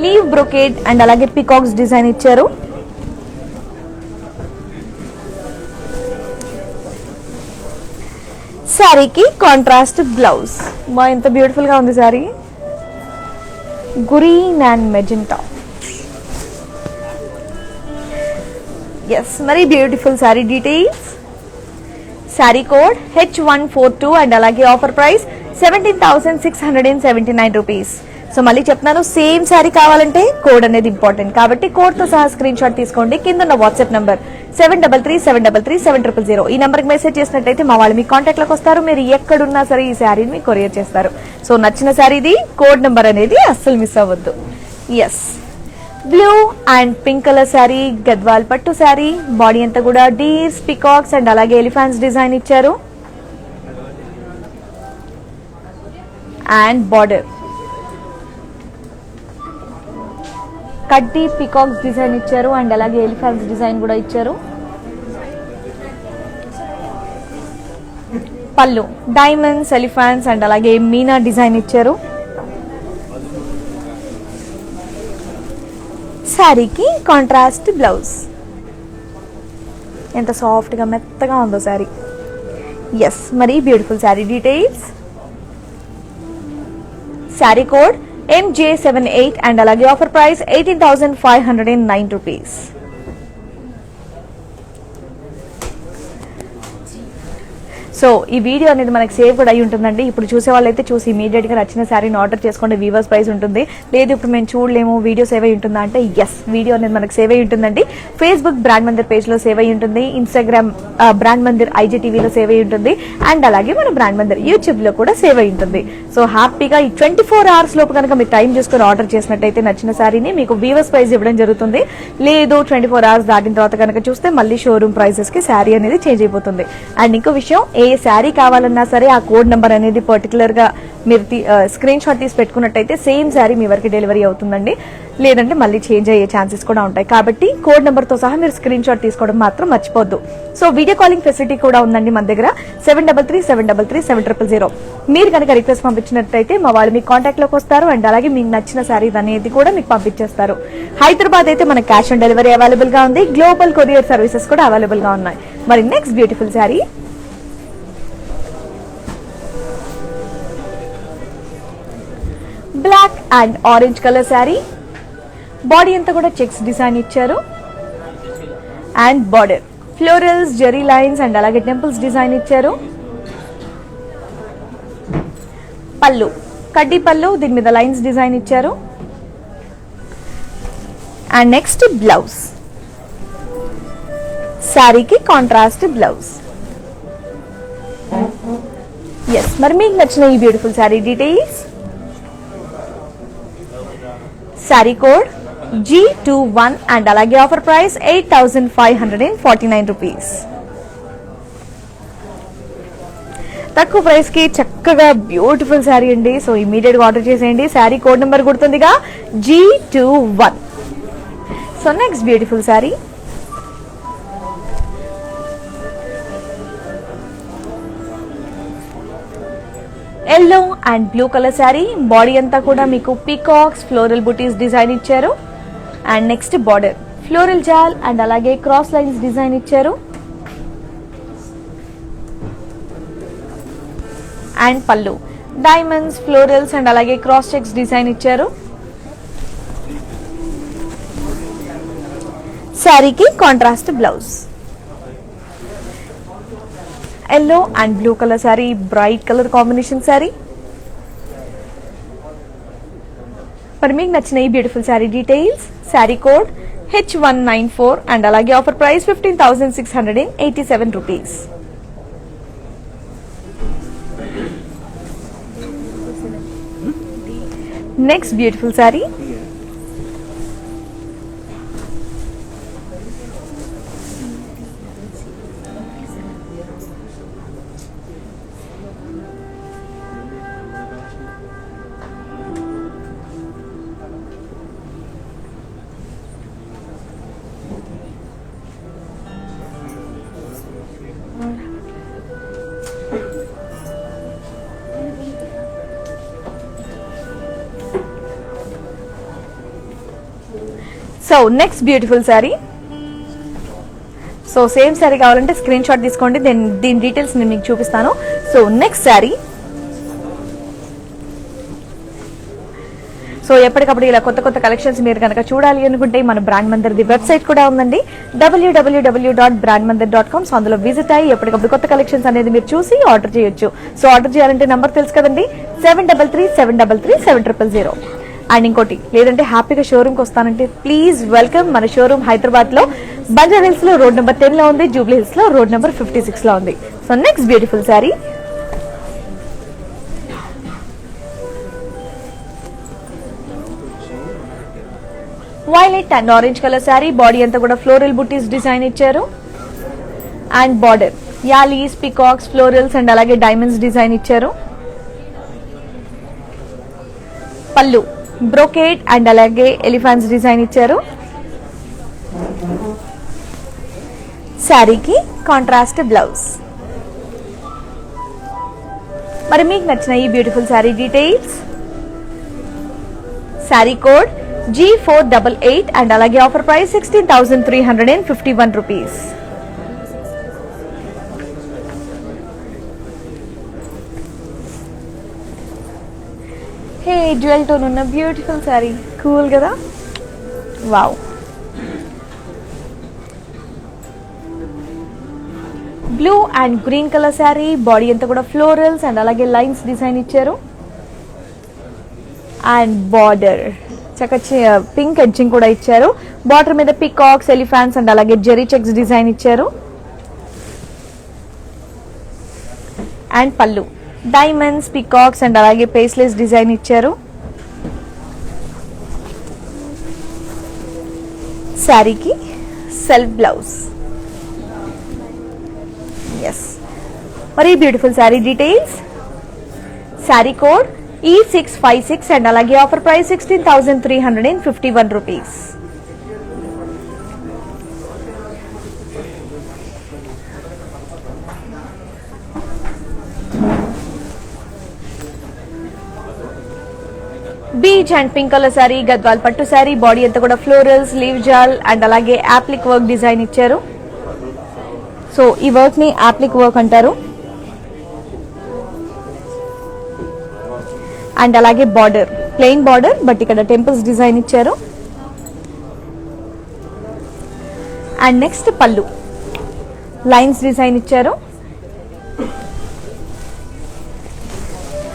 లీవ్ బ్రొకేడ్ అండ్ అలాగే పికాక్స్ డిజైన్ ఇచ్చారు. శారీకి కాంట్రాస్ట్ బ్లౌజ్. మా ఎంత బ్యూటిఫుల్ గా ఉంది sari. Green and magenta. Yes, మరి beautiful sari details, sari code H142 and అలాగే ఆఫర్ ప్రైస్ 17,679 రూపీస్. సో మళ్ళీ చెప్తున్నాను, సేమ్ శారీ కావాలంటే కోడ్ అనేది ఇంపార్టెంట్ కాబట్టి కోడ్ తో సహా స్క్రీన్ షాట్ తీసుకోండి. కింద ఉన్న వాట్సాప్ నంబర్ 7337337000. ఈ నంబర్ కి మెసేజ్ చేసినట్టయితే మా వాళ్ళు మీ కాంటాక్ట్ లోకి వస్తారు. మీరు ఎక్కడున్నా సరే ఈ శారీని మీకు కొరియర్ చేస్తారు. సో నచ్చిన శారీది కోడ్ నంబర్ అనేది అస్సలు మిస్ అవ్వద్దు. Yes, blue and pink colour sari, Gadwal పట్టు శారీ. బాడీ అంతా కూడా డీర్స్, పికాక్స్ అండ్ అలాగే ఎలిఫెంట్స్ డిజైన్ ఇచ్చారు. అండ్ బార్డర్ కడ్డీ పికాక్స్ డిజైన్ ఇచ్చారు అండ్ అలాగే ఎలిఫెంట్స్ డిజైన్ కూడా ఇచ్చారు. పళ్ళు డైమండ్స్, ఎలిఫెంట్స్ అండ్ అలాగే మీనా డిజైన్ ఇచ్చారు. శారీకి కాంట్రాస్ట్ బ్లౌజ్. ఎంత సాఫ్ట్ గా మెత్తగా ఉందో శారీ. ఎస్, మరి beautiful sari details, sari code MJ78 and అలాగే ఆఫర్ ప్రైస్ 18,509 రూపీస్. సో ఈ వీడియో అనేది మనకి సేవ్ కూడా అయి ఉంటుందండి. ఇప్పుడు చూసే వాళ్ళైతే చూసి ఇమీడియట్ గా నచ్చిన శారీని ఆర్డర్ చేసుకోండి. వీవర్స్ ప్రైస్ ఉంటుంది. లేదు ఇప్పుడు మేము చూడలేము, వీడియో సేవ్ అయి ఉంటుందా అంటే ఎస్, వీడియో అనేది మనకు సేవ్ అయి ఉంటుందండి. ఫేస్బుక్ బ్రాండ్ మందిర్ పేజ్ లో సేవ్ అయి ఉంటుంది. ఇన్స్టాగ్రామ్ బ్రాండ్ మందిర్ IGTVలో సేవ్ అయి ఉంటుంది. అండ్ అలాగే మన బ్రాండ్ మందిర్ యూట్యూబ్ లో కూడా సేవ్ అయి ఉంటుంది. సో హ్యాపీగా ఈ 24 hours లోపు కనుక మీరు టైం చేసుకుని ఆర్డర్ చేసినట్టయితే నచ్చిన శారీని మీకు వీవర్స్ ప్రైస్ ఇవ్వడం జరుగుతుంది. లేదు 24 hours దాటిన తర్వాత కనుక చూస్తే మళ్ళీ షోరూమ్ ప్రైసెస్ కి శారీ అనేది చేంజ్ అయిపోతుంది. అండ్ ఇంకో విషయం, ఏ శారీ కావాలన్నా సరే ఆ కోడ్ నెంబర్ అనేది పర్టికులర్ గా మీరు స్క్రీన్ షాట్ తీసి పెట్టుకున్నట్టయితే సేమ్ శారీ మీ వరకు డెలివరీ అవుతుందండి. లేదంటే మళ్ళీ చేంజ్ అయ్యే ఛాన్సెస్ కూడా ఉంటాయి. కాబట్టి కోడ్ నెంబర్ తో సహా మీరు స్క్రీన్ షాట్ తీసుకోవడం మాత్రం మర్చిపోద్దు. సో వీడియో కాలింగ్ ఫెసిలిటీ కూడా ఉందండి మన దగ్గర 7337337000. మీరు కనుక రిక్వెస్ట్ పంపించినట్టయితే మా వాళ్ళు మీ కాంటాక్ట్ లోకి వస్తారు అండ్ అలాగే మీకు నచ్చిన శారీ అనేది కూడా మీకు పంపించేస్తారు. హైదరాబాద్ అయితే మన క్యాష్ ఆన్ డెలివరీ అవైలబుల్ గా ఉంది. గ్లోబల్ కొరియర్ సర్వీసెస్ కూడా అవైలబుల్ గా ఉన్నాయి. మరి next beautiful sari black and orange colour sari. Body అంతా కూడా చెక్స్ డిజైన్ ఇచ్చారు and border florals, zari lines and అలాగే టెంపుల్స్ డిజైన్ ఇచ్చారు. పళ్ళు కడ్డీ పళ్ళు, దీని మీద లైన్స్ డిజైన్ ఇచ్చారు. అండ్ నెక్స్ట్ బ్లౌజ్, శారీకి కాంట్రాస్ట్ బ్లౌజ్. ఎస్, మరి మీకు నచ్చిన ఈ beautiful sari details, sari code G21 and అలాగే ఆఫర్ ప్రైస్ 8549 రూపీస్. తక్కువ ప్రైస్ కి చక్కగా బ్యూటిఫుల్ శారీ అండి. సో ఇమీడియట్ గా ఆర్డర్ చేసేయండి. శారీ కోడ్ నెంబర్ గుర్తుందిగా, G21. So next beautiful sari yellow and blue colour sari. Body అంతా కూడా మీకు పీకాక్స్, ఫ్లోరల్ బుటీస్ డిజైన్ ఇచ్చారు. అండ్ నెక్స్ట్ బార్డర్ ఫ్లోరల్ జాల్ అండ్ అలాగే క్రాస్ లైన్స్ డిజైన్ ఇచ్చారు. అండ్ పళ్ళు డైమండ్స్, ఫ్లోరల్స్ అండ్ అలాగే క్రాస్ చెక్స్ డిజైన్ ఇచ్చారు. శారీకి contrast blouse. Yellow and blue colour sari, bright colour combination sari. మరి మీకు నచ్చిన ఈ beautiful sari details, sari code H194 and అలాగే offer price 15,687 rupees. Next beautiful sari so next beautiful sari. So same sari కావాలంటే స్క్రీన్ షాట్ తీసుకోండి, దీని డీటెయిల్స్ నేను మీకు చూపిస్తాను. So next sari. సో ఎప్పటికప్పుడు ఇలా కొత్త కొత్త కలెక్షన్స్ మీరు కనుక చూడాలి అనుకుంటే మన బ్రాండ్ మందిర్ది వెబ్సైట్ కూడా ఉందండి, www.brandmandir.com. సో అందులో విజిట్ అయ్యి ఎప్పటికప్పుడు కొత్త కలెక్షన్స్ అనేది మీరు చూసి ఆర్డర్ చేయొచ్చు. సో ఆర్డర్ చేయాలంటే నంబర్ తెలుసు కదండి, 7337337000. అండ్ ఇంకోటి, లేదంటే హ్యాపీగా షోరూమ్ కి వస్తానంటే ప్లీజ్ వెల్కమ్. మన షోరూమ్ హైదరాబాద్ లో బంజారా హిల్స్ లో రోడ్ నెంబర్ 10 లో ఉంది, జూబ్లీ హిల్స్ లో రోడ్ నెంబర్ 56 లో ఉంది. So next beautiful sari violet and orange colour sari. Body అంతా కూడా ఫ్లోరల్ బుటీస్ డిజైన్ ఇచ్చారు. And border allies, peacocks, florals and అలాగే డైమండ్స్ డిజైన్ ఇచ్చారు. పళ్ళు బ్రోకేడ్ అండ్ అలాగే ఎలిఫెంట్స్ డిజైన్ ఇచ్చారు. శారీకి కాంట్రాస్ట్ బ్లౌజ్. మరి మీకు నచ్చిన ఈ beautiful sari details, sari code G488 and అలాగే ఆఫర్ ప్రైస్ 16,351 రూపీస్. హే, డ్యూయల్ టోన్ ఉన్న బ్యూటిఫుల్ శారీ, కూల్ కదా, wow. Blue and green colour sari. Body అంతా కూడా ఫ్లోరల్స్ అండ్ అలాగే లైన్స్ డిజైన్ ఇచ్చారు. అండ్ బార్డర్ చక్కగా పింక్ ఎడ్జింగ్ కూడా ఇచ్చారు. బార్డర్ మీద పీకాక్స్, ఎలిఫెంట్స్ అండ్ అలాగే జెరీ చెక్స్ డిజైన్ ఇచ్చారు. అండ్ పళ్ళు డైమండ్స్, పీకాక్స్ అండ్ అలాగే పేస్లెస్ డిజైన్ ఇచ్చారు. శారీకి సెల్ఫ్ బ్లౌజ్. ఎస్, మరి beautiful sari details, sari code E656 and అలాగే offer price 16,351 rupees. Beach and pink colour sari, Gadwal పట్టు శారీ. బాడీ అంతా కూడా ఫ్లోరల్స్, లీవ్ జాల్ అండ్ అలాగే యాప్లిక్ వర్క్ డిజైన్ ఇచ్చారు. సో ఈ వర్క్ ని యాప్లిక్ వర్క్ అంటారు. అండ్ అలాగే బార్డర్ ప్లెయిన్ బార్డర్, బట్ ఇక్కడ టెంపుల్స్ డిజైన్ ఇచ్చారు. అండ్ నెక్స్ట్ పళ్ళు లైన్స్ డిజైన్ ఇచ్చారు.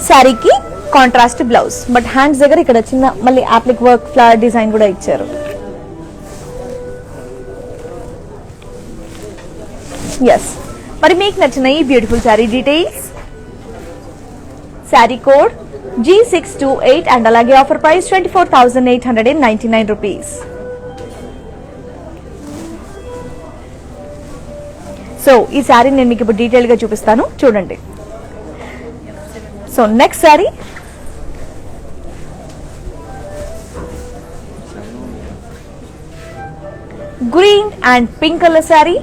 శారీకి కాంట్రాస్ట్ బ్లౌజ్, బట్ హ్యాండ్స్ దగ్గర ఇక్కడ చిన్న మళ్ళీ యాప్లిక్ వర్క్ ఫ్లవర్ డిజైన్ కూడా ఇచ్చారు. ఎస్, మరి మీకు నచ్చిన ఈ beautiful sari details, sari code G628 and అలాగే ఆఫర్ ప్రైస్ 24,899 రూపీస్. సో ఈ శారీ నేను మీకు ఇప్పుడు డీటెయిల్ గా చూపిస్తాను, చూడండి. So next sari green and pink colour sari.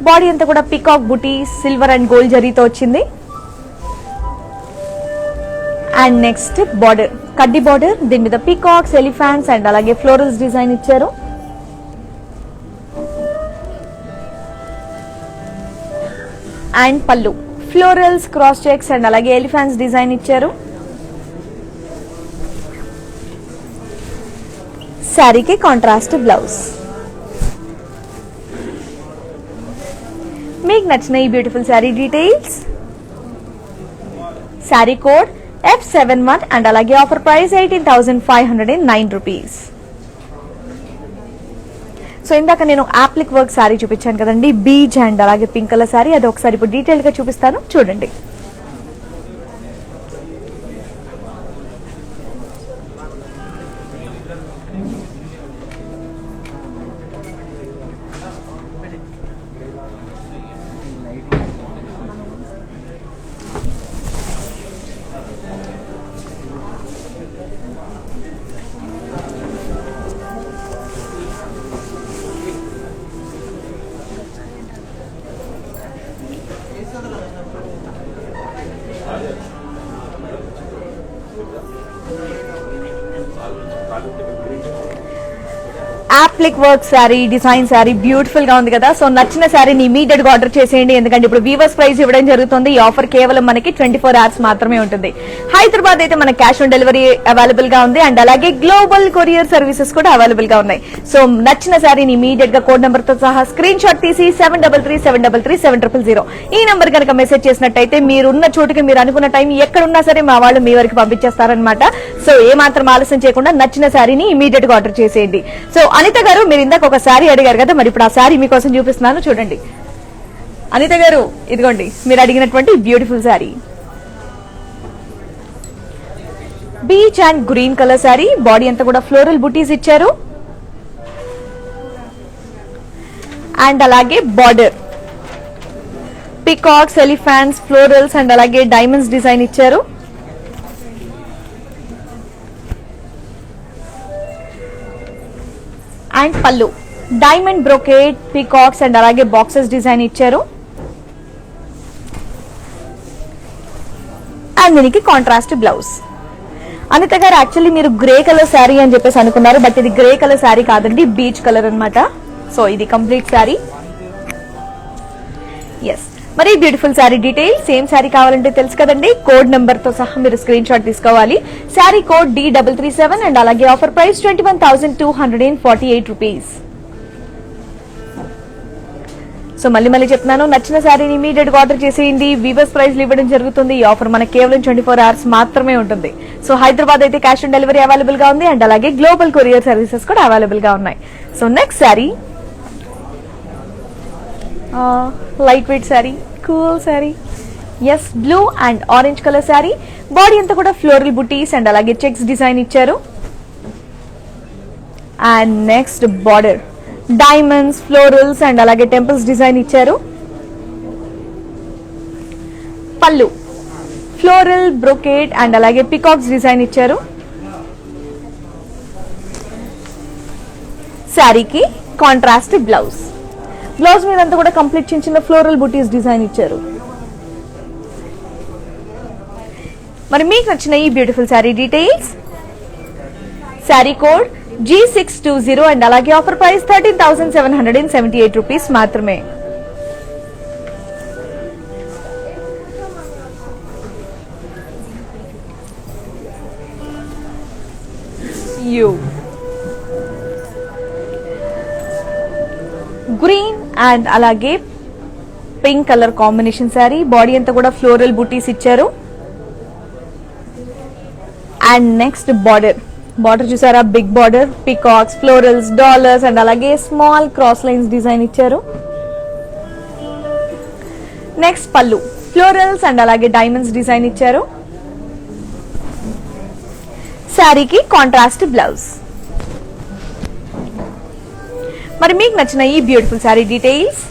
Body అంతా కూడా peacock buti silver and gold జరీతో వచ్చింది. అండ్ నెక్స్ట్ బార్డర్ కడ్డీ బార్డర్, దీని మీద పికాక్స్, ఎలిఫాంట్స్ అండ్ అలాగే ఫ్లోరల్స్ డిజైన్ ఇచ్చారు. అండ్ పళ్ళు ఫ్లోరల్స్, క్రాస్ చెక్స్ అండ్ అలాగే ఎలిఫాంట్స్ డిజైన్ ఇచ్చారు. శారీకి కాంట్రాస్ట్ బ్లౌజ్. మీకు నచ్చిన ఈ beautiful sari details, sari code F71 and అలాగే ఆఫర్ ప్రైస్ 18,509 రూపీస్. సో ఇందాక నేను యాప్లిక్ వర్క్ శారీ చూపించాను కదండి, బీచ్ అండ్ అలాగే పింక్ కలర్ శారీ, అది ఒకసారి ఇప్పుడు డీటెయిల్ గా చూపిస్తాను, చూడండి. Appliqué work sari, design sari beautiful గా ఉంది కదా. సో నచ్చిన శారీని ఇమీడియట్ గా ఆర్డర్ చేసేయండి, ఎందుకంటే ఇప్పుడు వీవర్స్ ప్రైస్ ఇవ్వడం జరుగుతుంది. ఈ ఆఫర్ కేవలం మనకి 24 అవర్స్ మాత్రమే ఉంటుంది. హైదరాబాద్ అయితే మన క్యాష్ ఆన్ డెలివరీ అవైలబుల్ గా ఉంది అండ్ అలాగే గ్లోబల్ కొరియర్ సర్వీసెస్ కూడా అవైలబుల్ గా ఉన్నాయి. సో నచ్చిన శారీని ఇమీడియట్ గా కోడ్ నెంబర్ తో సహా స్క్రీన్ షాట్ తీసి 7337337000 ఈ నెంబర్ కనుక మెసేజ్ చేసినట్టయితే మీరున్న చోటుకి మీరు అనుకున్న టైం ఎక్కడున్నా సరే మా వాళ్ళు మీ వరకు పంపించేస్తారనమాట. సో ఏ మాత్రం ఆలస్యం చేయకుండా నచ్చిన శారీని ఇమీడియట్ గా ఆర్డర్ చేసేయండి. సో అనిత గారు, మీరు ఇందాక ఒక శారీ అడిగారు కదా, మరి ఇప్పుడు ఆ శారీ మీకోసం చూపిస్తున్నాను, చూడండి. అనిత గారు, ఇదిగోండి మీరు అడిగినటువంటి beautiful sari, beach and green colour sari. Body అంతా కూడా ఫ్లోరల్ బుటీస్ ఇచ్చారు అండ్ అలాగే border peacocks, elephants, florals and అలాగే డైమండ్స్ డిజైన్ ఇచ్చారు. అండ్ పళ్ళు డైమండ్ బ్రోకేడ్, పీకాక్స్ అండ్ అలాగే బాక్సెస్ డిజైన్ ఇచ్చారు. అండ్ దీనికి కాంట్రాస్ట్ బ్లౌజ్. అనిత గారు, యాక్చువల్లీ మీరు గ్రే కలర్ శారీ అని చెప్పేసి అనుకున్నారు, బట్ ఇది గ్రే కలర్ శారీ కాదండి, బీచ్ కలర్ అన్నమాట. సో ఇది కంప్లీట్ శారీ. ఎస్, మరి beautiful sari detail, same sari కావాలంటే తెలుసు కదండి, కోడ్ నెంబర్ తో సహా మీరు స్క్రీన్ షాట్ తీసుకోవాలి. శారీ కోడ్ D337 అండ్ అలాగే ఆఫర్ ప్రైస్ 21,248 రూపీస్. సో మళ్ళీ చెప్తున్నాను, నచ్చిన శారీని ఇమీడియట్ గా ఆర్డర్ చేసేయండి. వీవర్స్ ప్రైస్ ఇవ్వడం జరుగుతుంది. ఈ ఆఫర్ మనకి కేవలం 24 అవర్స్ మాత్రమే ఉంటుంది. సో హైదరాబాద్ అయితే క్యాష్ ఆన్ డెలివరీ అవైలబుల్ గా ఉంది అండ్ అలాగే గ్లోబల్ కొరియర్ సర్వీసెస్ కూడా అవైలబుల్ గా ఉన్నాయి. So next sari light weight sari, cool sari. Yes, blue and orange colour sari. Body అంతా కూడా ఫ్లోరల్ బుటీస్ అండ్ అలాగే చెక్స్ డిజైన్ ఇచ్చారు. And next border diamonds, florals and అలాగే టెంపుల్స్ డిజైన్ ఇచ్చారు. పళ్ళు ఫ్లోరల్, బ్రొకేట్ అండ్ అలాగే పికాక్స్ డిజైన్ ఇచ్చారు. శారీకి కాంట్రాస్ట్ బ్లౌజ్. బ్లౌజ్ మీద అంతా కూడా కంప్లీట్ చిన్న చిన్న ఫ్లోరల్ బుటీస్ డిజైన్ ఇచ్చారు. మరి మీకు నచ్చిన ఈ beautiful sari details, sari code G620 and అలాగే ఆఫర్ ప్రైస్ 13,778 రూపీస్ మాత్రమే. గ్రీన్ అండ్ అలాగే pink colour combination sari. Body అంతా కూడా ఫ్లోరల్ బుటీస్ ఇచ్చారు. అండ్ నెక్స్ట్ బార్డర్ చూసారా, big border, peacocks, florals, dollars and అలాగే స్మాల్ క్రాస్ లైన్స్ డిజైన్ ఇచ్చారు. నెక్స్ట్ పళ్ళు ఫ్లోరల్స్ అండ్ అలాగే డైమండ్స్ డిజైన్ ఇచ్చారు. శారీకి కాంట్రాస్ట్ బ్లౌజ్. మరి మీకు నచ్చిన ఈ beautiful sari details,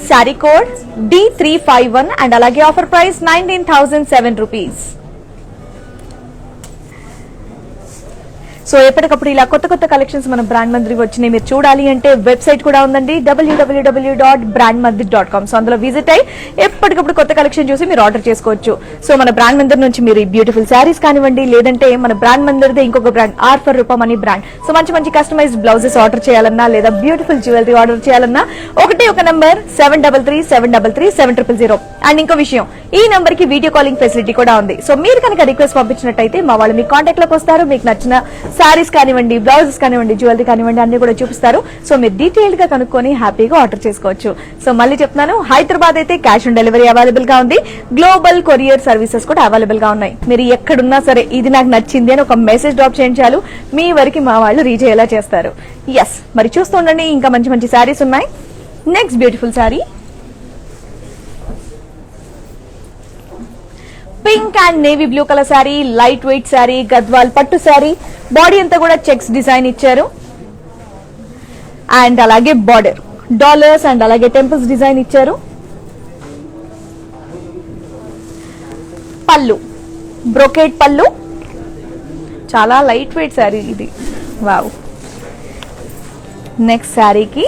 sari code D351 and అలాగే ఆఫర్ ప్రైస్ 19,007 రూపీస్. సో ఎప్పటికప్పుడు ఇలా కొత్త కొత్త కలెక్షన్స్ మన బ్రాండ్ మందిరికి వచ్చినాయి మీరు చూడాలి అంటే వెబ్సైట్ కూడా ఉందండి, www.brandmandir.com. సో అందులో విజిట్ అయ్యి ఎప్పటికప్పుడు కొత్త కలెక్షన్ చూసి మీరు ఆర్డర్ చేసుకోవచ్చు. సో మన బ్రాండ్ మందిర్ నుంచి మీరు ఈ బ్యూటిఫుల్ శారీస్ కానివ్వండి, లేదంటే మన బ్రాండ్ మందిర్దే ఇంకొక బ్రాండ్ ఆర్ఫర్ రూపం అని బ్రాండ్, సో మంచి మంచి కస్టమైజ్డ్ బ్లౌజెస్ ఆర్డర్ చేయాలన్నా లేదా బ్యూటిఫుల్ జ్యువెలరీ ఆర్డర్ చేయాలన్నా ఒక నంబర్ 7337337000. అండ్ ఇంకో విషయం, ఈ నంబర్ కి వీడియో కాలింగ్ ఫెసిలిటీ కూడా ఉంది. సో మీరు కనుక రిక్వెస్ట్ పంపించినట్టయితే మా వాళ్ళు మీ కాంటాక్ట్ లోకి వస్తారు. మీకు నచ్చిన సారీస్ కానివ్వండి, బ్లౌజెస్ కానివ్వండి, జ్యువెలరీ కానివ్వండి అన్ని కూడా చూపిస్తారు. సో మీరు డీటెయిల్డ్ గా కనుక్కొని హ్యాపీగా ఆర్డర్ చేసుకోవచ్చు. సో మళ్ళీ చెప్తున్నాను, హైదరాబాద్ అయితే క్యాష్ ఆన్ డెలివరీ అవైలబుల్ గా ఉంది. గ్లోబల్ కొరియర్ సర్వీసెస్ కూడా అవైలబుల్ గా ఉన్నాయి. మీరు ఎక్కడున్నా సరే ఇది నాకు నచ్చింది అని ఒక మెసేజ్ డ్రాప్ చేయండి చాలు, మీ వరకు మా వాళ్ళు రీచ్ అయ్యేలా చేస్తారు. ఎస్, మరి చూస్తూ ఉండండి, ఇంకా మంచి మంచి శారీస్ ఉన్నాయి. Next beautiful sari pink and navy blue colour sari, light weight sari, Gadwal పట్టు శారీ. బాడీ అంతా కూడా చెక్స్ డిజైన్ ఇచ్చారు. అండ్ అలాగే బార్డర్ డాలర్స్ అండ్ అలాగే టెంపుల్స్ డిజైన్ ఇచ్చారు. పళ్ళు బ్రొకేట్ పళ్ళు, చాలా లైట్ వెయిట్ శారీ ఇది. వావ్. నెక్స్ట్ శారీకి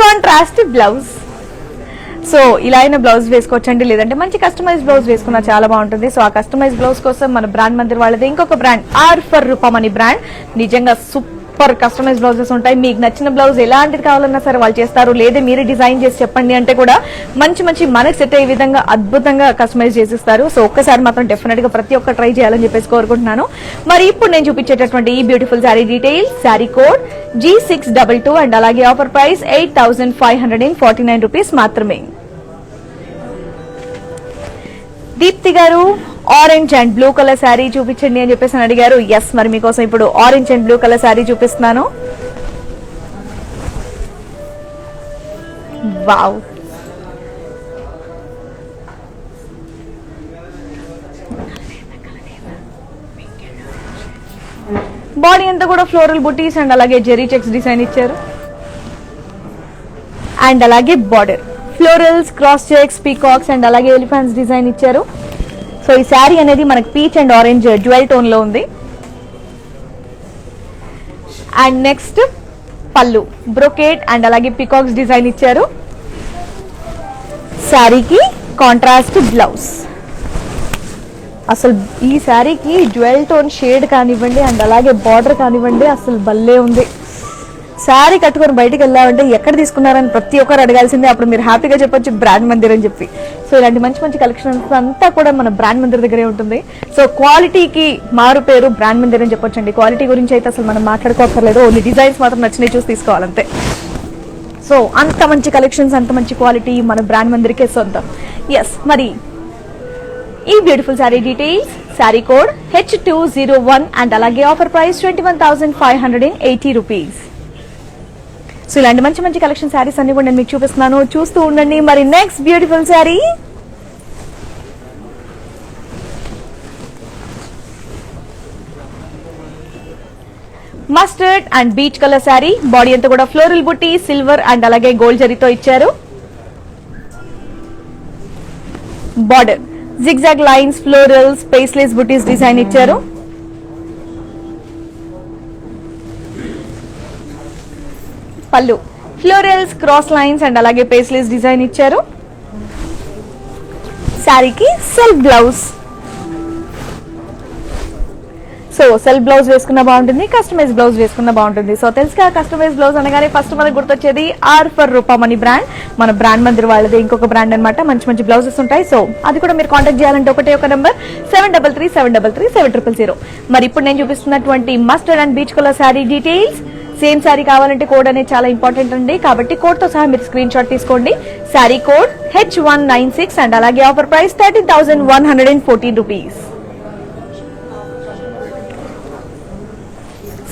కాంట్రాస్ట్ బ్లౌజ్. సో ఇలా అయినా బ్లౌజ్ వేసుకోవచ్చండి, లేదంటే మంచి కస్టమైజ్ బ్లౌజ్ వేసుకున్నా చాలా బాగుంటుంది. సో ఆ కస్టమైజ్ బ్లౌజ్ కోసం మన బ్రాండ్ మందిర్ వాళ్ళది ఇంకొక బ్రాండ్ ఆర్ఫర్ రూపం అని బ్రాండ్. నిజంగా సూపర్ కస్టమైజ్ బ్లౌజెస్ ఉంటాయి. మీకు నచ్చిన బ్లౌజ్ ఎలాంటిది కావాలన్నా సరే వాళ్ళు చేస్తారు, లేదా మీరే డిజైన్ చేసి చెప్పండి అంటే కూడా మంచి మంచి మనకు సెట్ అయ్యే విధంగా అద్భుతంగా కస్టమైజ్ చేసిస్తారు. సో ఒక్కసారి మాత్రం డెఫినెట్ గా ప్రతి ఒక్క ట్రై చేయాలని చెప్పేసి కోరుకుంటున్నాను. మరి ఇప్పుడు నేను చూపించేటటువంటి ఈ beautiful sari details, sari code G622 and అలాగే ఆఫర్ ప్రైస్ 8,549 రూపీస్ మాత్రమే. దీప్తి గారు orange and blue colour sari చూపించండి అని చెప్పేసి అడిగారు. ఎస్, మరి మీకోసం ఇప్పుడు orange and blue colour sari చూపిస్తున్నాను. వావ్, బాడీ అంతా కూడా ఫ్లోరల్ బుటీస్ అండ్ అలాగే జెరీ చెక్స్ డిజైన్ ఇచ్చారు. అండ్ అలాగే border florals, cross checks, peacocks and అలాగే ఎలిఫెంట్స్ డిజైన్ ఇచ్చారు. సో ఈ శారీ అనేది మనకి peach and orange dual tone లో ఉంది. అండ్ నెక్స్ట్ పళ్ళు బ్రొకేట్ అండ్ అలాగే పీకాక్స్ డిజైన్ ఇచ్చారు. శారీకి కాంట్రాస్ట్ బ్లౌజ్. అసలు ఈ శారీకి డ్యూయల్ టోన్ షేడ్ కానివ్వండి అండ్ అలాగే బార్డర్ కానివ్వండి అసలు భలే ఉంది. శారీ కట్టుకొని బయటకు వెళ్ళామంటే ఎక్కడ తీసుకున్నారని ప్రతి ఒక్కరు అడగాల్సిందే. అప్పుడు మీరు హ్యాపీగా చెప్పొచ్చు బ్రాండ్ మందిర్ అని చెప్పి. సో ఇలాంటి మంచి మంచి కలెక్షన్స్ అంతా కూడా మన బ్రాండ్ మందిర్ దగ్గరే ఉంటుంది. సో క్వాలిటీకి మారు పేరు బ్రాండ్ మందిర్ అని చెప్పొచ్చండి. క్వాలిటీ గురించి అయితే అసలు మనం మాట్లాడుకోకర్లేదు, ఓన్లీ డిజైన్స్ మాత్రం నచ్చినవి చూసి తీసుకోవాలంతే. సో అంత మంచి కలెక్షన్స్, అంత మంచి క్వాలిటీ మన బ్రాండ్ మందిర్కే సొంతం. ఎస్, మరి ఈ beautiful sari details, sari code H201 and అలాగే ఆఫర్ ప్రైస్ 21,580 రూపీస్. సో ఇలాంటి మంచి మంచి కలెక్షన్ శారీస్ అన్ని కూడా నేను మీకు చూపిస్తున్నాను, చూస్తూ ఉండండి. మరి next beautiful sari mustard and peach colour sari, body అంతా కూడా ఫ్లోరల్ బుట్టి, సిల్వర్ అండ్ అలాగే గోల్డ్ జరీతో ఇచ్చారు. బార్డర్ జిగ్జాగ్ లైన్స్, ఫ్లోరల్స్, పేస్లెస్ బుటీస్ డిజైన్ ఇచ్చారు. పళ్ళు ఫ్లోరల్స్, క్రాస్ లైన్స్ అండ్ అలాగే పేస్లెస్ డిజైన్ ఇచ్చారు. శారీకి self blouse. So self blouse వేసుకున్న బాగుంటుంది, కస్టమైజ్ బ్లౌజ్ వేసుకున్న బాగుంటుంది. సో తెలుసుగా కస్టమైజ్ బ్లౌజ్ అనగానే ఫస్ట్ మనకు గుర్తొచ్చేది ఆర్ ఫర్ రూపమణి బ్రాండ్, మన బ్రాండ్ మందిర్ వాళ్ళది ఇంకొక బ్రాండ్ అనమాట. మంచి మంచి బ్లౌజెస్ ఉంటాయి. సో అది కూడా మీరు కాంటాక్ట్ చేయాలంటే ఒక నెంబర్ 7337337000. మరి ఇప్పుడు నేను చూపిస్తున్నటువంటి mustard and peach colour sari details. Same sari కావాలంటే కోడ్ అనేది చాలా ఇంపార్టెంట్ అండి, కాబట్టి కోడ్ తో సహా మీరు స్క్రీన్ షాట్ తీసుకోండి. శారీ కోడ్ H196 అండ్ అలాగే offer price 13,114 rupees.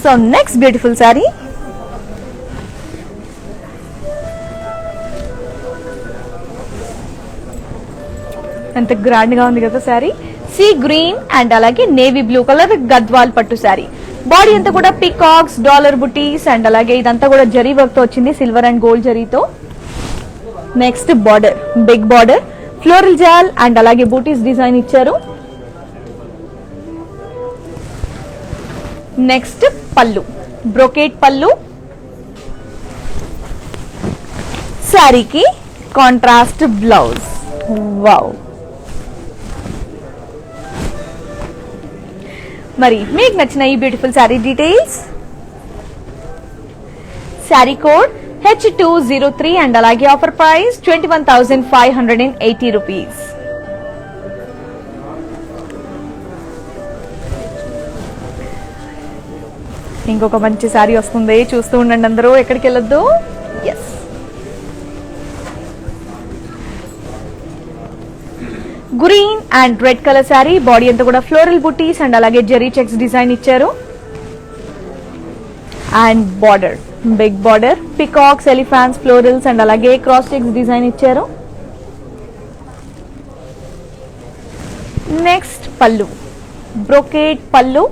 So next beautiful sari, ఎంత గ్రాండ్ గా ఉంది కదా శారీ. సీ గ్రీన్ అండ్ అలాగే నేవీ బ్లూ కలర్ గద్వాల్ పట్టు శారీ. బాడీ అంతా కూడా పికాక్స్, డాలర్ బుటీస్ అండ్ అలాగే ఇదంతా కూడా జరీ వర్క్ తో వచ్చింది, సిల్వర్ అండ్ గోల్డ్ జరీతో. Next border big border, floral జాల్ అండ్ అలాగే బూటీస్ డిజైన్ ఇచ్చారు. నెక్స్ట్ పళ్ళు బ్రోకేట్ పళ్ళు. శారీకి కాంట్రాస్ట్ బ్లౌజ్. వావ్. మరి మీకు నచ్చిన ఈ beautiful sari details. Sari code H203 and అలాగే ఆఫర్ ప్రైస్ 21,580 రూపీస్. ఇంకొక మంచి శారీ వస్తుంది, చూస్తూ ఉండండి అందరూ, ఎక్కడికి వెళ్ళొద్దు. Yes, green and red colour sari. Body అంతా కూడా ఫ్లోరల్ బుటీస్ అండ్ అలాగే జెరీ చెక్స్ డిజైన్ ఇచ్చారు. And border big border, peacocks, elephants, florals and అలాగే క్రాస్ చెక్స్ డిజైన్ ఇచ్చారు. నెక్స్ట్ పళ్ళు బ్రోకేట్ పళ్ళు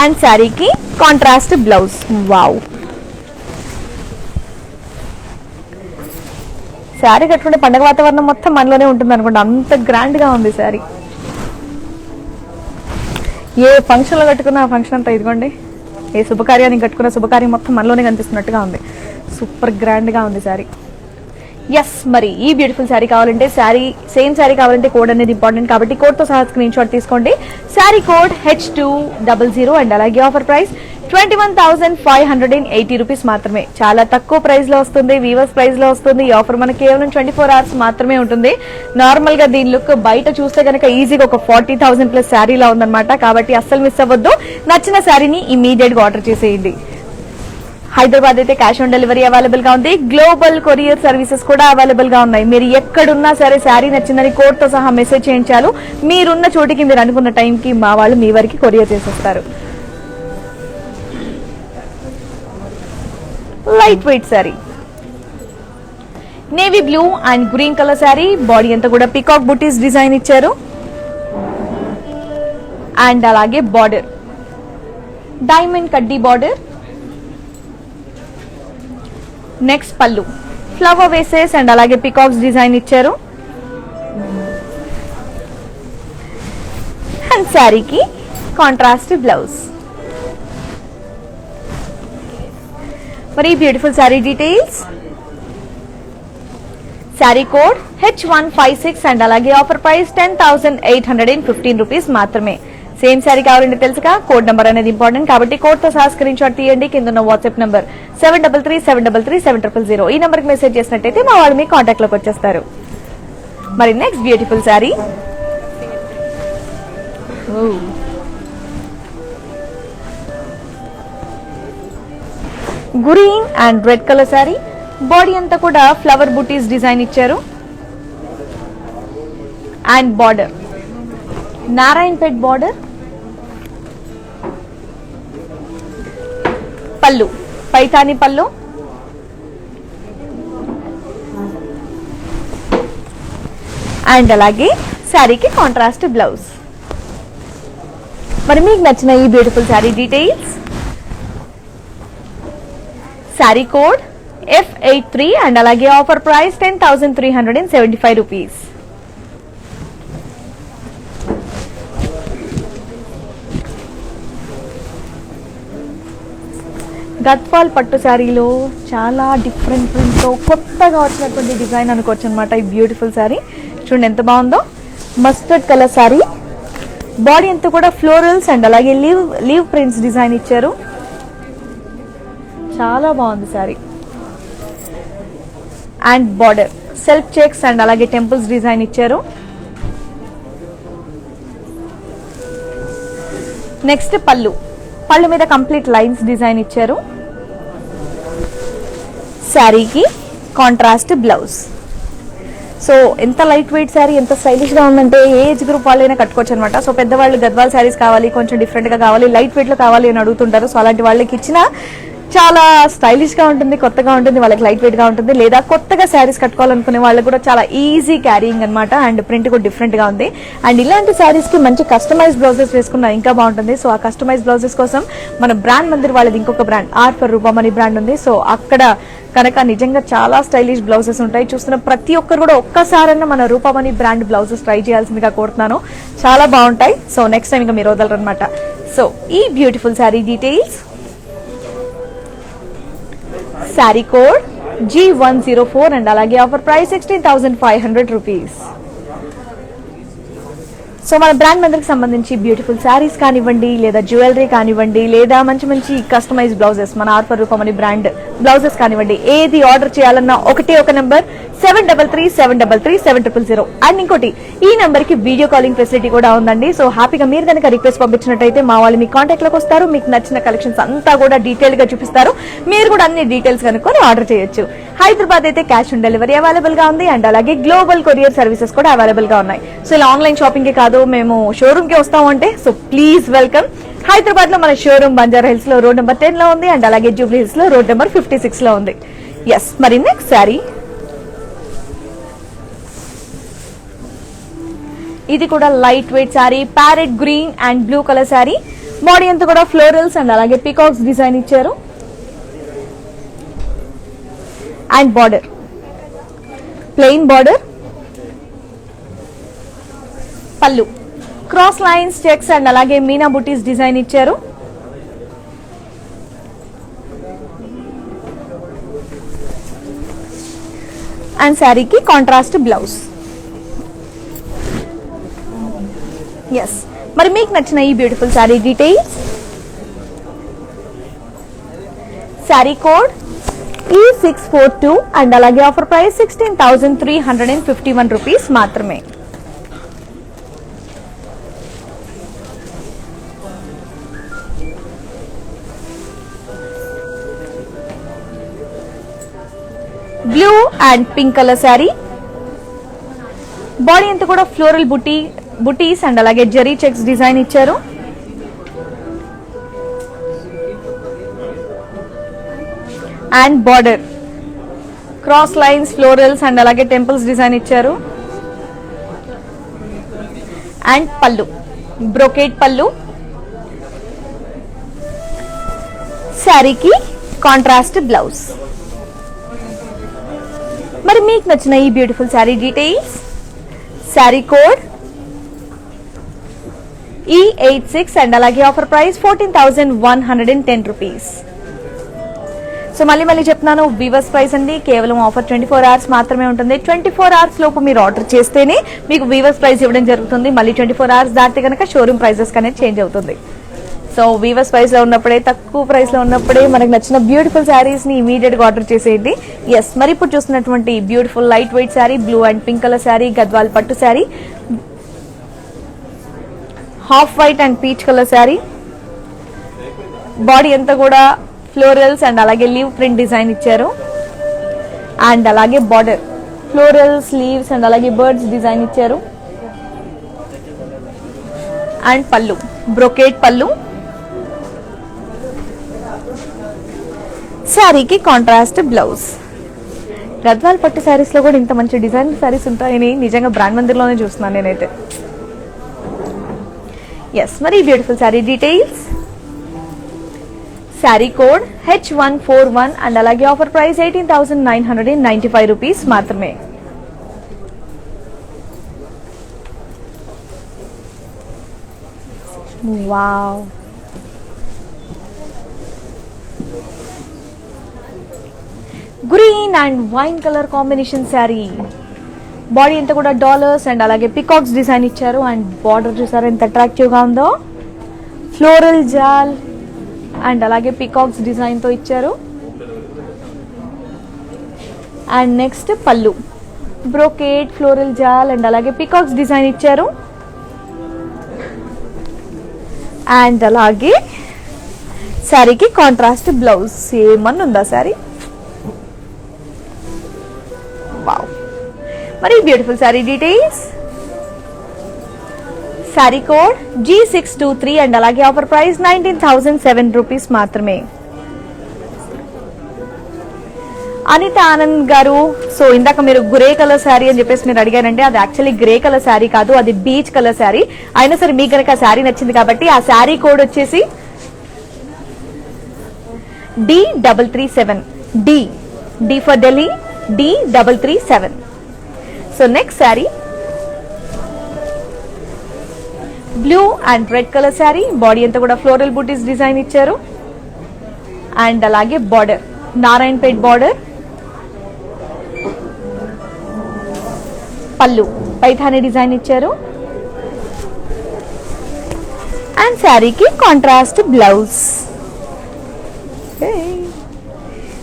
అండ్ శారీకి కాంట్రాస్ట్ బ్లౌజ్. వావ్. శారీ కట్టుకుంటే పండగ వాతావరణం మొత్తం మనలోనే ఉంటుంది అనుకుంటా, అంత గ్రాండ్ గా ఉంది శారీ. ఏ ఫంక్షన్ లో కట్టుకున్న ఆ ఫంక్షన్ అంతా ఇదిగోండి, ఏ శుభకార్యానికి కట్టుకున్న శుభకార్యం మొత్తం మనలోనే కనిపిస్తున్నట్టుగా ఉంది. సూపర్ గ్రాండ్ గా ఉంది శారీ. ఎస్, మరి ఈ బ్యూటిఫుల్ శారీ కావాలంటే సేమ్ శారీ కావాలంటే కోడ్ అనేది ఇంపార్టెంట్, కాబట్టి కోడ్ తో సహా స్క్రీన్ షాట్ తీసుకోండి. శారీ కోడ్ H200 అండ్ అలాగే ఆఫర్ ప్రైస్ 21,580 రూపీస్ మాత్రమే. చాలా తక్కువ ప్రైస్ లో వస్తుంది, వీవర్స్ ప్రైస్ లో వస్తుంది. ఈ ఆఫర్ మనకి కేవలం 24 అవర్స్ మాత్రమే ఉంటుంది. నార్మల్ గా దీని లుక్ బయట చూస్తే కనుక ఈజీగా ఒక 40,000 ప్లస్ శారీలా ఉందన్నమాట. కాబట్టి అస్సలు మిస్ అవ్వద్దు. నచ్చిన శారీని ఇమీడియట్ గా ఆర్డర్ చేసేయండి. హైదరాబాద్ అయితే క్యాష్ ఆన్ డెలివరీ అవైలబుల్ గా ఉంది. గ్లోబల్ కొరియర్ సర్వీసెస్ కూడా అవైలబుల్ గా ఉన్నాయి. మీరు ఎక్కడున్నా సరే శారీ నచ్చిందని కోడ్ తో సహా మెసేజ్ చేయించాలి. మీరున్న చోటికి మీరు అనుకున్న టైంకి మా వాళ్ళు మీ వరకు కొరియర్ చేసేస్తారు. Light weight sari, navy blue and green colour sari. Body అంతా కూడా పికాక్ బుటీస్ డిజైన్ ఇచ్చారు. అండ్ అలాగే బార్డర్ డైమండ్ కడ్డీ బార్డర్. నెక్స్ట్ పళ్ళు ఫ్లవర్ వేసెస్ అండ్ అలాగే పికాక్స్ డిజైన్ ఇచ్చారు. అండ్ శారీకి కాంట్రాస్ట్ బ్లౌజ్. మరి beautiful sari details. Sari code H156 and అలాగే ఆఫర్ ప్రైస్ 10,815 రూపీస్ మాత్రమే. సేమ్ శారీ కావాలంటే తెలుసుగా, కోడ్ నెంబర్ అనేది ఇంపార్టెంట్, కాబట్టి కోడ్ తో సహా స్క్రీన్ షాట్ తీయండి. కింద ఉన్న వాట్సాప్ నంబర్ 7337337000. ఈ నెంబర్ కి మెసేజ్ చేసినట్టయితే మా వాళ్ళు మీ కాంటాక్ట్ లోకి వచ్చేస్తారు. మరి next beautiful sari, green and red colour sari. Body అంతా కూడా ఫ్లవర్ బుటీస్ డిజైన్ ఇచ్చారు. And border Narayanpet border. పళ్ళు పైతాని పళ్ళు. అండ్ అలాగే శారీకి కాంట్రాస్ట్ బ్లౌజ్. మరి మీకు నచ్చిన ఈ beautiful sari details, sari code F83 and అలాగే ఆఫర్ ప్రైస్ 10,375 రూపీస్. గద్వాల్ పట్టు శారీలో చాలా డిఫరెంట్ ప్రింట్తో కొత్తగా వచ్చినటువంటి డిజైన్ అనుకోవచ్చు అనమాట. ఈ బ్యూటిఫుల్ శారీ చూడండి ఎంత బాగుందో. మస్టర్డ్ కలర్ శారీ, బాడీ అంతా కూడా ఫ్లోరల్స్ అండ్ అలాగే లీవ్ ప్రింట్స్ డిజైన్ ఇచ్చారు. చాలా బాగుంది sari. And border self checks and అలాగే టెంపుల్స్ డిజైన్ ఇచ్చారు. నెక్స్ట్ పళ్ళు మీద కంప్లీట్ లైన్స్ డిజైన్ ఇచ్చారు. శారీకి కాంట్రాస్ట్ బ్లౌజ్. సో ఎంత లైట్ వెయిట్ శారీ, ఎంత స్టైలిష్ గా ఉందంటే ఏ ఏజ్ గ్రూప్ వాళ్ళైనా కట్టుకోవచ్చు అనమాట. సో పెద్దవాళ్ళు గద్వాల్ శారీస్ కావాలి, కొంచెం డిఫరెంట్ గా కావాలి, లైట్ వెయిట్ లో కావాలి అని అడుగుతుంటారు. సో అలాంటి వాళ్ళకి ఇచ్చిన చాలా స్టైలిష్ గా ఉంటుంది, కొత్తగా ఉంటుంది, వాళ్ళకి లైట్ వెయిట్ గా ఉంటుంది. లేదా కొత్తగా శారీస్ కట్టుకోవాలనుకునే వాళ్ళకి కూడా చాలా ఈజీ క్యారీయింగ్ అనమాట. అండ్ ప్రింట్ కూడా డిఫరెంట్ గా ఉంది. అండ్ ఇలాంటి శారీస్ కి మంచి కస్టమైజ్ బ్లౌజెస్ వేసుకున్నా ఇంకా బాగుంటుంది. సో ఆ కస్టమైజ్ బ్లౌజెస్ కోసం మన బ్రాండ్ మందిర్ వాళ్ళది ఇంకొక brand R for Rupamani brand ఉంది. సో అక్కడ కనుక నిజంగా చాలా స్టైలిష్ బ్లౌజెస్ ఉంటాయి. చూస్తున్న ప్రతి ఒక్కరు కూడా ఒక్కసారన్నా మన రూపమణి బ్రాండ్ బ్లౌజెస్ ట్రై చేయాల్సిందిగా కోరుతున్నాను. చాలా బాగుంటాయి. సో నెక్స్ట్ టైం ఇంకా మీరు వదలరు అనమాట. సో ఈ beautiful sari details, sari code G104 and అలాగే ఆఫర్ ప్రైస్ 16,500 రూపీస్. సో మన బ్రాండ్ మందిర్కి సంబంధించి బ్యూటిఫుల్ శారీస్ కానివ్వండి, లేదా జ్యువెలరీ కానివ్వండి, లేదా మంచి మంచి కస్టమైజ్ బ్లౌజెస్ మన R for Rupamani brand blouses కానివ్వండి, ఏది ఆర్డర్ చేయాలన్నా ఒక నెంబర్ 7337337000. అండ్ ఇంకోటి ఈ నెంబర్ కి వీడియో కాలింగ్ ఫెసిలిటీ కూడా ఉందండి. సో హ్యాపీగా మీరు కనుక రిక్వెస్ట్ పంపించినట్టయితే మా వాళ్ళు మీ కాంటాక్ట్ లోకి వస్తారు. మీకు నచ్చిన కలెక్షన్స్ అంతా కూడా డీటెయిల్ గా చూపిస్తారు. మీరు కూడా అన్ని డీటెయిల్స్ కనుక్కొని ఆర్డర్ చేయొచ్చు. హైదరాబాద్ అయితే క్యాష్ ఆన్ డెలివరీ అవైలబుల్ గా ఉంది. అండ్ అలాగే గ్లోబల్ కొరియర్ సర్వీసెస్ కూడా అవైలబుల్ గా ఉన్నాయి. సో ఇలా ఆన్లైన్ షాపింగ్ కే కాదు, మేము షోరూమ్ కి వస్తాము అంటే సో ప్లీజ్ వెల్కమ్. హైదరాబాద్ లో మన షోరూమ్ బంజారా హిల్స్ లో రోడ్ నెంబర్ 10 లో ఉంది. అండ్ అలాగే జూబ్లీ హిల్స్ లో రోడ్ నెంబర్ 56 లో ఉంది. ఎస్, మరి నెక్స్ట్ శారీ ఇది కూడా light weight sari, parrot green and blue colour sari. Body అంతా కూడా ఫ్లోరల్స్ అండ్ అలాగే పీకాక్స్ డిజైన్ ఇచ్చారు. అండ్ బార్డర్ ప్లెయిన్ బార్డర్, పళ్ళు క్రాస్ లైన్స్ చెక్స్ అండ్ అలాగే మీనా బుటీస్ డిజైన్ ఇచ్చారు. అండ్ శారీకి కాంట్రాస్ట్ బ్లౌజ్. ఎస్, మరి మీకు నచ్చిన ఈ beautiful sari details, sari code E642 and అలాగే ఆఫర్ ప్రైస్ 16,351 రూపీస్ మాత్రమే. Blue and pink colour sari, body అంతా కూడా ఫ్లోరల్ బుటీస్ అండ్ అలాగే జరీ చెక్స్ డిజైన్ ఇచ్చారు. And border cross lines florals and అలాగే టెంపుల్స్ డిజైన్ ఇచ్చారు. అండ్ పళ్ళు బ్రోకేట్ పళ్ళు, శారీకి కాంట్రాస్ట్ బ్లౌజ్. మరి మీకు నచ్చిన ఈ beautiful sari details, sari code E86 and అలాగే ఆఫర్ ప్రైస్ 14,110 రూపీస్. సో మళ్ళీ చెప్తున్నాను, వీవర్స్ ప్రైస్ అండి. కేవలం ఆఫర్ 24 అవర్స్ మాత్రమే ఉంటుంది. 24 అవర్స్ లోపు మీరు ఆర్డర్ చేస్తేనే మీకు వీవర్స్ ప్రైస్ ఇవ్వడం జరుగుతుంది. మళ్ళీ 24 అవర్స్ దాటితే కనుక షోరూమ్ ప్రైసెస్ అనేది చేంజ్ అవుతుంది. సో వీవర్స్ ప్రైస్ లో ఉన్నప్పుడే, తక్కువ ప్రైస్ లో ఉన్నప్పుడే మనకు నచ్చిన బ్యూటిఫుల్ శారీస్ ని ఇమీడియట్ గా ఆర్డర్ చేసేయండి. ఎస్, మరి ఇప్పుడు చూస్తున్నటువంటి beautiful light wait sari, blue and pink colour sari, Gadwal పట్టు sari, half white and peach colour sari. Body అంతా కూడా ఫ్లోరల్స్ అండ్ అలాగే లీవ్ ప్రింట్ డిజైన్ ఇచ్చారు. అండ్ అలాగే బార్డర్ ఫ్లోరల్స్, లీవ్స్ అండ్ అలాగే బర్డ్స్ డిజైన్ ఇచ్చారు. అండ్ పళ్ళు బ్రోకేట్ పళ్ళు, శారీకి కాంట్రాస్ట్ బ్లౌజ్. గద్వాల్ పట్టు శారీస్ లో కూడా ఇంత మంచి డిజైన్ శారీస్ ఉంటాయని నిజంగా బ్రాండ్ మందిర్లోనే చూస్తున్నాను నేనైతే. ఎస్, మరి beautiful sari details. Sari code H141 and అలాగే ఆఫర్ ప్రైస్ 18,995 రూపీస్ మాత్రమే. Wow, green and wine colour combination sari. Body అంతా కూడా డాలర్స్ అండ్ అలాగే పికాక్స్ డిజైన్ ఇచ్చారు. అండ్ బార్డర్ చూసారు ఎంత అట్రాక్టివ్ గా ఉందో. ఫ్లోరల్ జాల్ అండ్ అలాగే పికాక్స్ డిజైన్ తో ఇచ్చారు. అండ్ నెక్స్ట్ పళ్ళు బ్రోకేడ్ ఫ్లోరల్ జాల్ అండ్ అలాగే పికాక్స్ డిజైన్ ఇచ్చారు. అండ్ అలాగే శారీకి కాంట్రాస్ట్ బ్లౌజ్ సేమ్ ఉందా శారీ. వావ్, మరి beautiful sari details. Sari code G623 and అలాగే ఆఫర్ ప్రైస్ 19,007 రూపీస్ మాత్రమే. అనిత ఆనంద్ గారు, సో ఇందాక మీరు గ్రే కలర్ శారీ అని చెప్పేసి మీరు అడిగారంటే అది యాక్చువల్లీ గ్రే కలర్ శారీ కాదు, అది బీచ్ కలర్ శారీ. అయినా సరే మీకు కనుక ఆ శారీ నచ్చింది కాబట్టి ఆ శారీ కోడ్ వచ్చేసి D337. D for Delhi, D337. So next sari blue and red colour sari. Body అంతా కూడా ఫ్లోరల్ బూటీస్ డిజైన్ ఇచ్చారు. అండ్ అలాగే బార్డర్ నారాయణపేట్ బార్డర్. పళ్ళు పైథానీ డిజైన్ ఇచ్చారు. అండ్ శారీకి కాంట్రాస్ట్ బ్లౌజ్.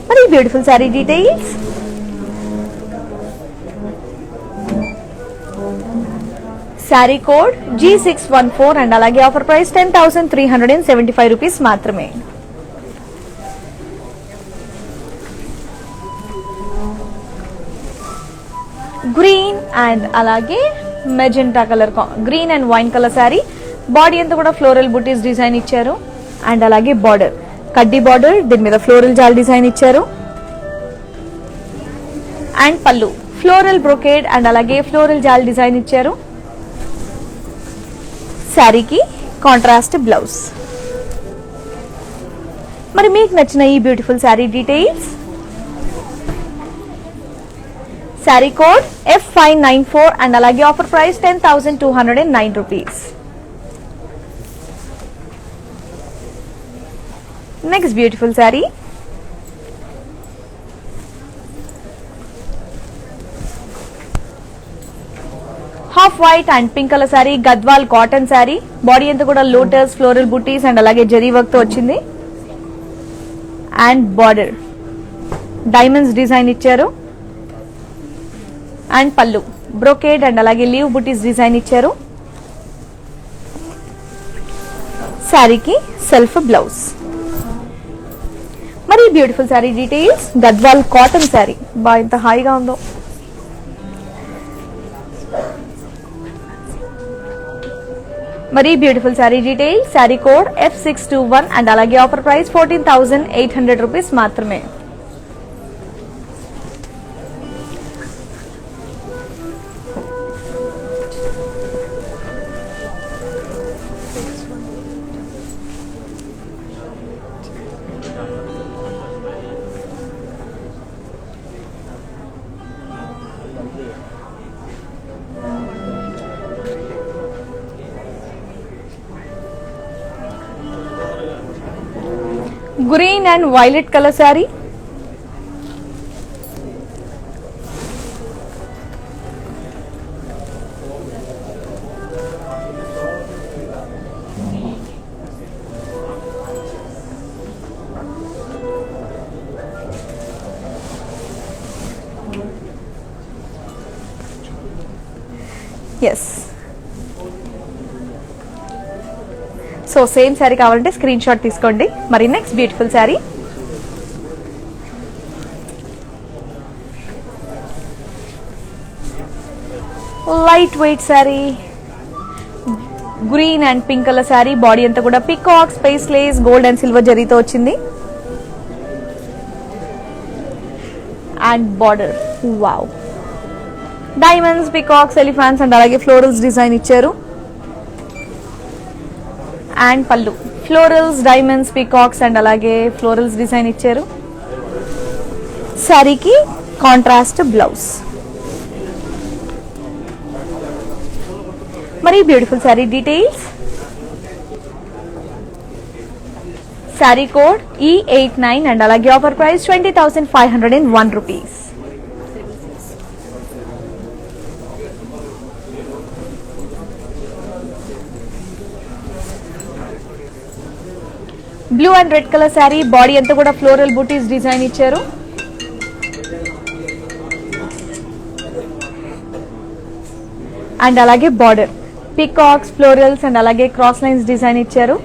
మరి beautiful sari details. Sari code G614 and అలాగే ఆఫర్ ప్రైస్ 10,375 రూపీస్ మాత్రమే. గ్రీన్ అండ్ అలాగే magenta colour, green and wine colour sari. Body అంతా కూడా ఫ్లోరల్ బూటీస్ డిజైన్ ఇచ్చారు. అండ్ అలాగే బార్డర్ కడ్డీ బార్డర్, దీని మీద ఫ్లోరల్ జాల్ డిజైన్ ఇచ్చారు. అండ్ పళ్ళు ఫ్లోరల్ బ్రోకేడ్ అండ్ అలాగే ఫ్లోరల్ జాల్ డిజైన్ ఇచ్చారు. శారీకి కాంట్రాస్ట్ బ్లౌజ్. మరి మీకు నచ్చిన ఈ beautiful sari details. Sari code F594 and అలాగే offer price 10,209 rupees. Next beautiful sari half white and pink colour sari, Gadwal cotton sari. Body అంతా కూడా లోటస్ ఫ్లోరల్ బూటీస్ అండ్ అలాగే జరీ వర్క్ తో వచ్చింది. అండ్ బార్డర్ డైమండ్స్ డిజైన్ ఇచ్చారు. అండ్ పళ్ళు బ్రోకేడ్ అండ్ అలాగే లీవ్ బూటీస్ డిజైన్ ఇచ్చారు. శారీకి సెల్ఫ్ బ్లౌజ్. మరి beautiful sari details. Gadwal cotton sari, బాగా ఎంత హాయిగా ఉందో. మరి beautiful sari details. Sari code F621 and అలాగే ఆఫర్ ప్రైస్ 14,800 రూపీస్ మాత్రమే. Green and violet colour sari. Yes, so same sari కావాలంటే స్క్రీన్ షాట్ తీసుకోండి. మరి next beautiful sari light weight sari, green and pink colour sari. Body అంతా కూడా peacock paisleys gold and silver జరీతో వచ్చింది. And border wow diamonds peacocks elephants and అలాగే florals design ఇచ్చారు. And పళ్ళు ఫ్లోరల్స్, డైమండ్స్, పీకాక్స్ అండ్ అలాగే ఫ్లోరల్స్ డిజైన్ ఇచ్చారు. శారీకి కాంట్రాస్ట్ బ్లౌజ్. మరి beautiful sari details. Sari code E89 and అలాగే offer price 20,501 rupees. Blue and red colour sari, body అంతా కూడా ఫ్లోరల్ బూటీస్ డిజైన్ ఇచ్చారు. అండ్ అలాగే బార్డర్ పీకాక్స్, ఫ్లోరల్స్ అండ్ అలాగే క్రాస్ లైన్స్ డిజైన్ ఇచ్చారు.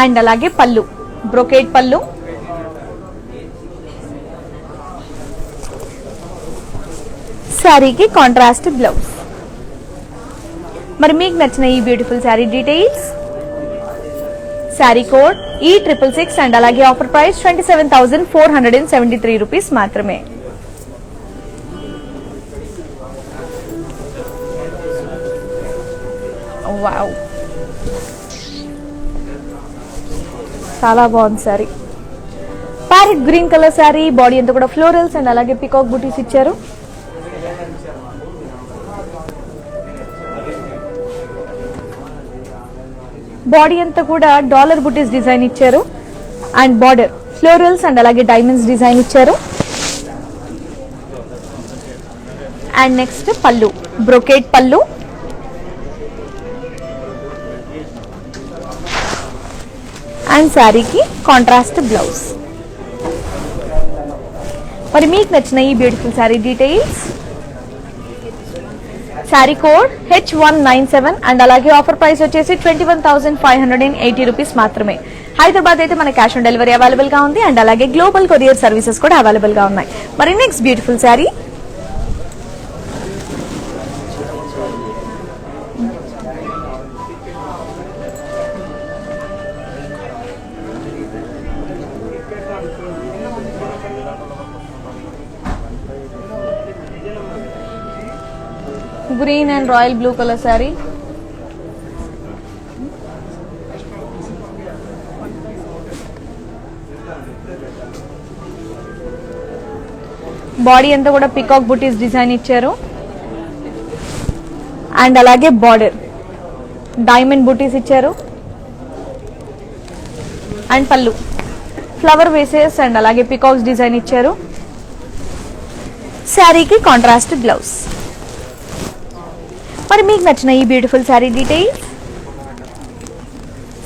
అండ్ అలాగే పళ్ళు బ్రొకేట్ పళ్ళు. శారీకి కాంట్రాస్ట్ బ్లౌజ్. మరి మీకు నచ్చిన ఈ beautiful sari details. Sari code E666 and అలాగే ఆఫర్ ప్రైస్ 27,473 రూపీస్ మాత్రమే. వావ్, చాలా బాగుంది sari. Parrot green colour sari, body అంతా కూడా ఫ్లోరల్స్ అండ్ అలాగే పికాక్ బూటీస్ ఇచ్చారు. బాడీ అంతా కూడా డాలర్ బూటీస్ డిజైన్ ఇచ్చారు. అండ్ బార్డర్ ఫ్లోరల్స్ అండ్ అలాగే డైమండ్స్ డిజైన్ ఇచ్చారు. అండ్ నెక్స్ట్ పళ్ళు బ్రొకేట్ పళ్ళు. అండ్ శారీకి కాంట్రాస్ట్ బ్లౌజ్. మరి మీకు నచ్చిన ఈ beautiful sari details. Sari code H197 and అలాగే ఆఫర్ ప్రైస్ వచ్చేసి 21,580 రూపీస్ మాత్రమే. హైదరాబాద్ అయితే మన క్యాష్ ఆన్ డెలివరీ అవైలబుల్ గా ఉంది అండ్ అలాగే గ్లోబల్ కొరియర్ సర్వీసెస్ కూడా అవైలబుల్ గా ఉన్నాయి. మరి next beautiful sari. Green and royal blue colour sari. Body అంతా కూడా పికాక్ బూటీస్ డిజైన్ ఇచ్చారు. అండ్ అలాగే బార్డర్ డైమండ్ బూటీస్ ఇచ్చారు. అండ్ పళ్ళు ఫ్లవర్ వేసెస్ అండ్ అలాగే పికాక్స్ డిజైన్ ఇచ్చారు. శారీకి కాంట్రాస్ట్ బ్లౌజ్. మరి మీకు నచ్చిన ఈ beautiful sari details.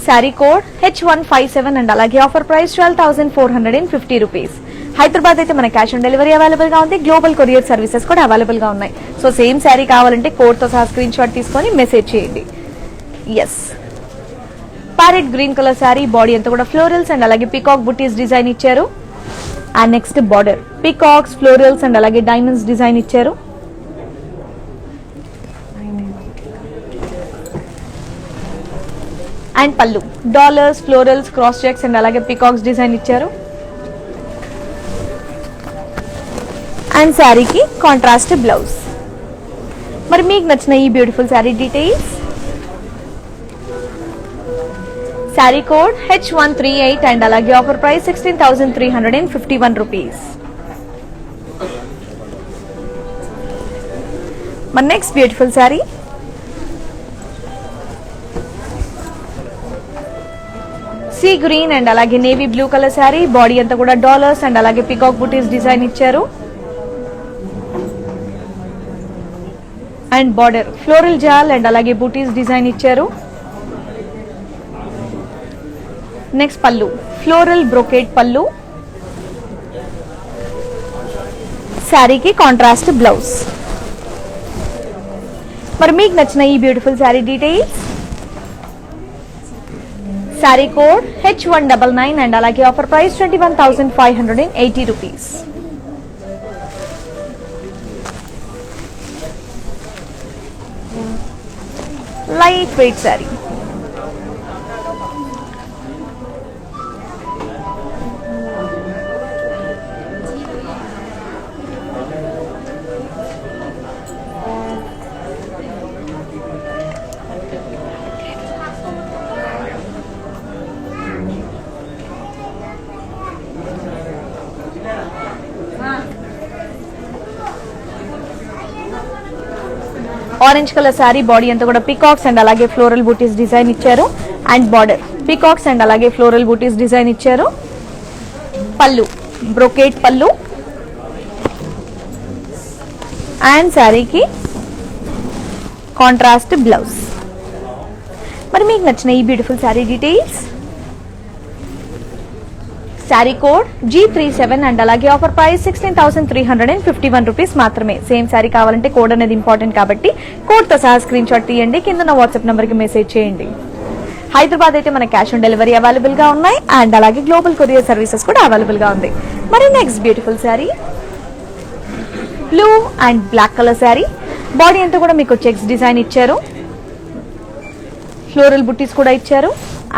Sari code H157 and అలాగే ఆఫర్ ప్రైస్ 12,450 రూపీస్. హైదరాబాద్ అయితే మన క్యాష్ ఆన్ డెలివరీ అవైలబుల్ గా ఉంది. గ్లోబల్ కొరియర్ సర్వీసెస్ కూడా అవైలబుల్ గా ఉన్నాయి. సో సేమ్ శారీ కావాలంటే కోడ్ తో సహా స్క్రీన్ షాట్ తీసుకొని మెసేజ్ చేయండి. Yes, parrot green colour sari, body అంతా కూడా ఫ్లోరల్స్ అండ్ అలాగే పికాక్ బుటీస్ డిజైన్ ఇచ్చారు. And next border peacocks, florals and అలాగే డైమండ్స్ డిజైన్ ఇచ్చారు. And pallu dollars, florals, cross checks and అలాగే పికాక్స్ డిజైన్ ఇచ్చారు. అండ్ శారీకి కాంట్రాస్ట్ బ్లౌజ్. మరి మీకు నచ్చిన ఈ beautiful sari details. Sari code H138 and అలాగే ఆఫర్ ప్రైస్ 16,351 రూపీస్. మరి next beautiful sari. Sea green and అలాగే navy blue colour sari, body అంతా కూడా డాలర్స్ అండ్ అలాగే పికాక్ బూటీస్ డిజైన్ ఇచ్చారు. అండ్ బార్డర్ ఫ్లోరల్ జాల్ అండ్ అలాగే బూటీస్ డిజైన్ ఇచ్చారు. Next pallu floral brocade pallu. శారీకి కాంట్రాస్ట్ బ్లౌజ్. మరి మీకు నచ్చిన ఈ beautiful sari details. Sari code H199 and అలాగే offer price 21,580 rupees. Light wait sari. Orange colour sari, body అంతా కూడా పీకాక్స్ అండ్ అలాగే ఫ్లోరల్ బూటీస్ డిజైన్ ఇచ్చారు. అండ్ బార్డర్ పీకాక్స్ అండ్ అలాగే ఫ్లోరల్ బూటీస్ డిజైన్ ఇచ్చారు. పళ్ళు బ్రోకేట్ పళ్ళు అండ్ శారీకి కాంట్రాస్ట్ బ్లౌజ్. మరి మీకు నచ్చిన ఈ beautiful sari details, sari code G37 and అలాగే ఆఫర్ ప్రైస్ 16,351 రూపీస్ మాత్రమే. సేమ్ శారీ కావాలంటే కోడ్ అనేది ఇంపార్టెంట్ కాబట్టి కోడ్ తో సహా స్క్రీన్ షాట్ తీయండి, కింద వాట్సాప్ నంబర్ కి మెసేజ్ చేయండి. హైదరాబాద్ అయితే మన క్యాష్ ఆన్ డెలివరీ అవైలబుల్ గా ఉన్నాయి అండ్ అలాగే గ్లోబల్ కొరియర్ సర్వీసెస్ కూడా అవైలబుల్ గా ఉంది. మరి next beautiful sari blue and black colour sari, body అంతా కూడా మీకు చెక్స్ డిజైన్ ఇచ్చారు, ఫ్లోరల్ బుట్టీస్ కూడా ఇచ్చారు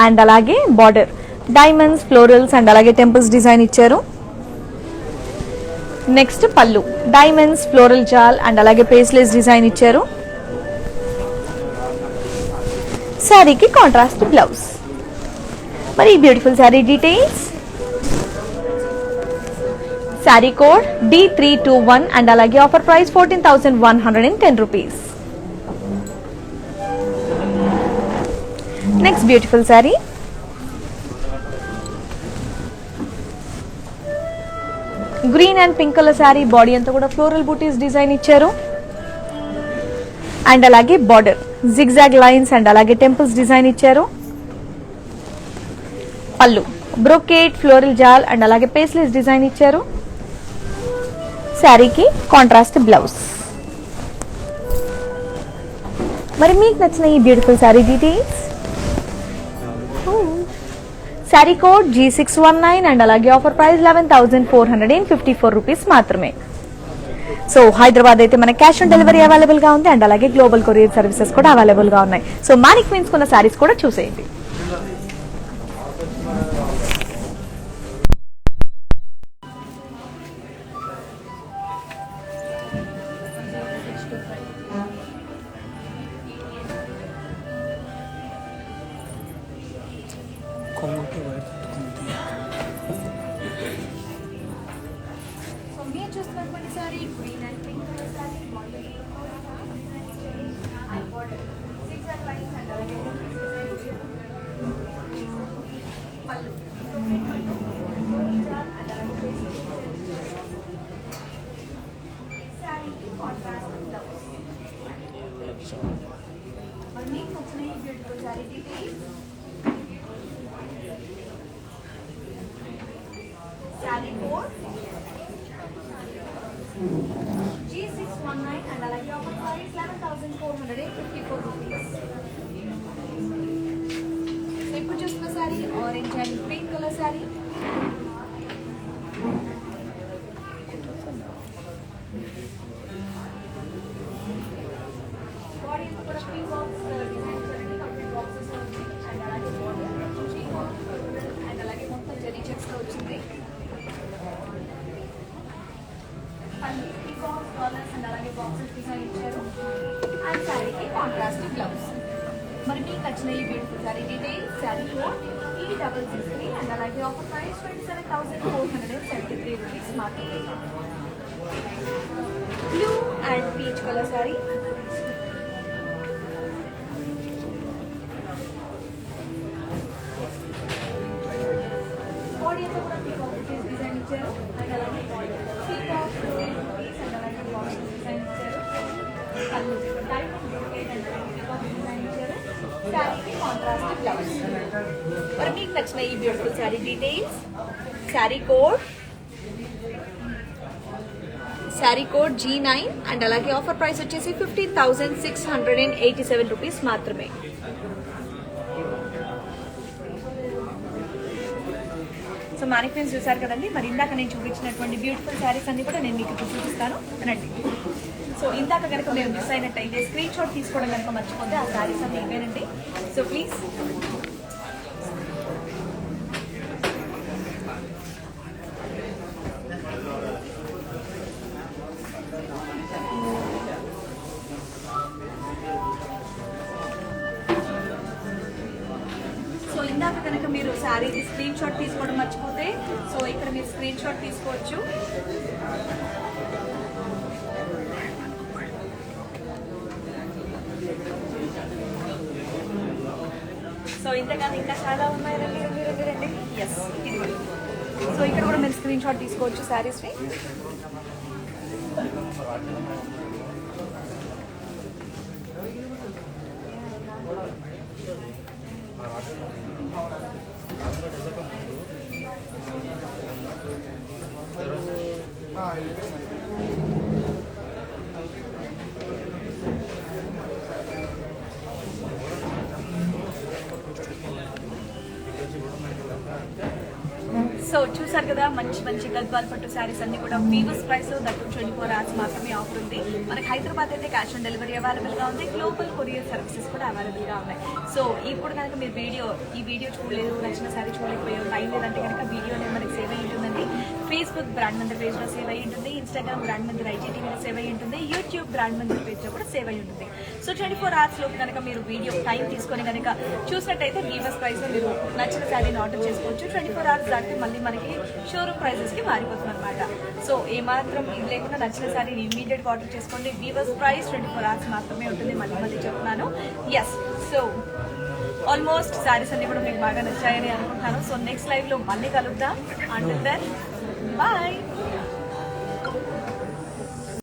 అండ్ అలాగే బార్డర్ డైమండ్స్, ఫ్లోరల్స్ అండ్ అలాగే టెంపుల్స్ డిజైన్ ఇచ్చారు. నెక్స్ట్ పళ్ళు డైమండ్స్, ఫ్లోరల్ జాల్ అండ్ అలాగే పేస్లెస్ డిజైన్ ఇచ్చారు. శారీకి కాంట్రాస్ట్ బ్లౌజ్. మరి ఈ beautiful sari details, sari code D321 and అలాగే offer price 14,110 rupees. Next beautiful sari green and pink colour sari, body అంతా కూడా ఫ్లోరల్ బూటీస్ డిజైన్ ఇచ్చారు అండ్ అలాగే బార్డర్ జిగ్జాగ్ లైన్స్ అండ్ అలాగే టెంపుల్స్ డిజైన్ ఇచ్చారు. పళ్ళు బ్రోకేట్ ఫ్లోరల్ జాల్ అండ్ అలాగే పేస్లెస్ డిజైన్ ఇచ్చారు. శారీకి కాంట్రాస్ట్ బ్లౌజ్. మరి మీకు నచ్చిన ఈ beautiful sari details, sari code G619 and అలాగే ఆఫర్ ప్రైస్ 11,454 రూపీస్ మాత్రమే. సో హైదరాబాద్ అయితే మన క్యాష్ ఆన్ డెలివరీ అవైలబుల్ గా ఉంది అండ్ అలాగే గ్లోబల్ కొరియర్ సర్వీసెస్ కూడా అవైలబుల్ గా ఉన్నాయి. సో మానిక్వీన్స్ కున్న శారీస్ కూడా చూసేయండి. Saree code G619 and అలాగే ఆఫర్ ప్రైస్ 11,454 రూపీస్. సో ఇప్పుడు చూస్తున్న sorry orange and green colour sorry. Body కూడా ఫ్రీ బాక్స్ డిజైన్ చేయండి, కంప్లీట్ బాక్సెస్ వచ్చి అండ్ అలాగే బార్డర్ అండ్ అలాగే మొత్తం జరీ చెక్స్ తో వచ్చింది. అండ్ అలాగే బాక్సెస్ డిజైన్ ఇచ్చారు అండ్ శారీకి కాంట్రాస్ట్ బ్లౌజ్. మరి మీకు నచ్చిన ఈ beautiful sari details, sari code E663 and అలాగే ఆఫర్ ప్రైస్ 27,473 రూపీస్ మాత్రమే. Blue and peach colour sari. Body అంతా కూడా పీకాక్ డిజైన్ ఇచ్చారు అండ్ అలాగే పీకాక్ అండ్ అలాగే బాక్స్ డిజైన్ ఇచ్చారు. పళ్ళు diamond brocade and peacock design ఇచ్చారు. శారీకి కాంట్రాస్ట్ బ్లౌజ్. మరి మీకు నచ్చిన ఈ beautiful sari details, sari code G9 and అలాగే ఆఫర్ ప్రైస్ వచ్చేసి 15,687 రూపీస్ మాత్రమే. సో మానిక్వీన్స్ చూసారు కదండి. మరి ఇందాక నేను చూపించినటువంటి బ్యూటిఫుల్ శారీస్ అన్ని కూడా నేను మీకు చూపిస్తాను అనండి. సో ఇందాక కనుక మేము మిస్ అయినట్టయితే స్క్రీన్ షాట్ తీసుకోవడం కనుక మర్చిపోతే ఆ శారీస్ అన్ని ఇవేనండి. సో ప్లీజ్ ఇందాక కనుక మీరు శారీ స్క్రీన్ షాట్ తీసుకోవడం మర్చిపోతే సో ఇక్కడ మీరు స్క్రీన్ షాట్ తీసుకోవచ్చు. ఇంతకాదు ఇంకా చాలా ఉన్నాయి. రండి రండి రండి రండి. ఎస్ ఇదిగోండి. సో ఇక్కడ కూడా మీరు స్క్రీన్ షాట్ తీసుకోవచ్చు శారీస్ని. సో చూసారు కదా, మంచి మంచి గద్వాల్ పట్టు శారీస్ అన్ని కూడా వీవర్స్ ప్రైస్ దట్టు 24 hours మాత్రమే ఆఫర్ ఉంది. మనకి హైదరాబాద్ అయితే క్యాష్ ఆన్ డెలివరీ అవైలబుల్ గా ఉంది. గ్లోబల్ కొరియర్ సర్వీసెస్ కూడా అవైలబుల్ గా ఉన్నాయి. సో ఇప్పుడు కనుక మీరు ఈ వీడియో చూడలేదు, నచ్చిన శారీ చూడలేకపోయారు, టైం లేదంటే కనుక వీడియో అనేది మనకి సేవ్ అయ్యి ఉంటుందండి. ఫేస్బుక్ బ్రాండ్ మందిర్ పేజ్ లో సేవ్ అయ్యి ఉంటుంది, ఇన్స్టాగ్రామ్ బ్రాండ్ మందిర్ IGTVలో సేవ్ అయ్యి ఉంటుంది, యూట్యూబ్ బ్రాండ్ మందిర్ పేజ్ లో కూడా సేవ్ అయ్యి ఉంటుంది. సో 24 hours లోపు కనుక మీరు వీడియో టైం తీసుకొని కనుక చూసినట్టయితే వీవర్స్ ప్రైస్ లో మీరు నచ్చిన శారీని ఆర్డర్ చేసుకోవచ్చు. 24 hours దాటితే మళ్ళీ మనకి షోరూమ్ ప్రైసెస్ కి మారిపోతుంది అనమాట. సో ఏమాత్రం ఇది లేకుండా నచ్చిన శారీని ఇమీడియట్ గా ఆర్డర్ చేసుకోండి. వీవర్స్ ప్రైస్ 24 hours మాత్రమే ఉంటుంది. మళ్ళీ చెప్తున్నాను. ఎస్, సో ఆల్మోస్ట్ శారీస్ అన్ని కూడా మీకు బాగా నచ్చాయని అనుకుంటున్నాను. సో నెక్స్ట్ లైవ్ లో మళ్ళీ కలుద్దాం. Until then bye.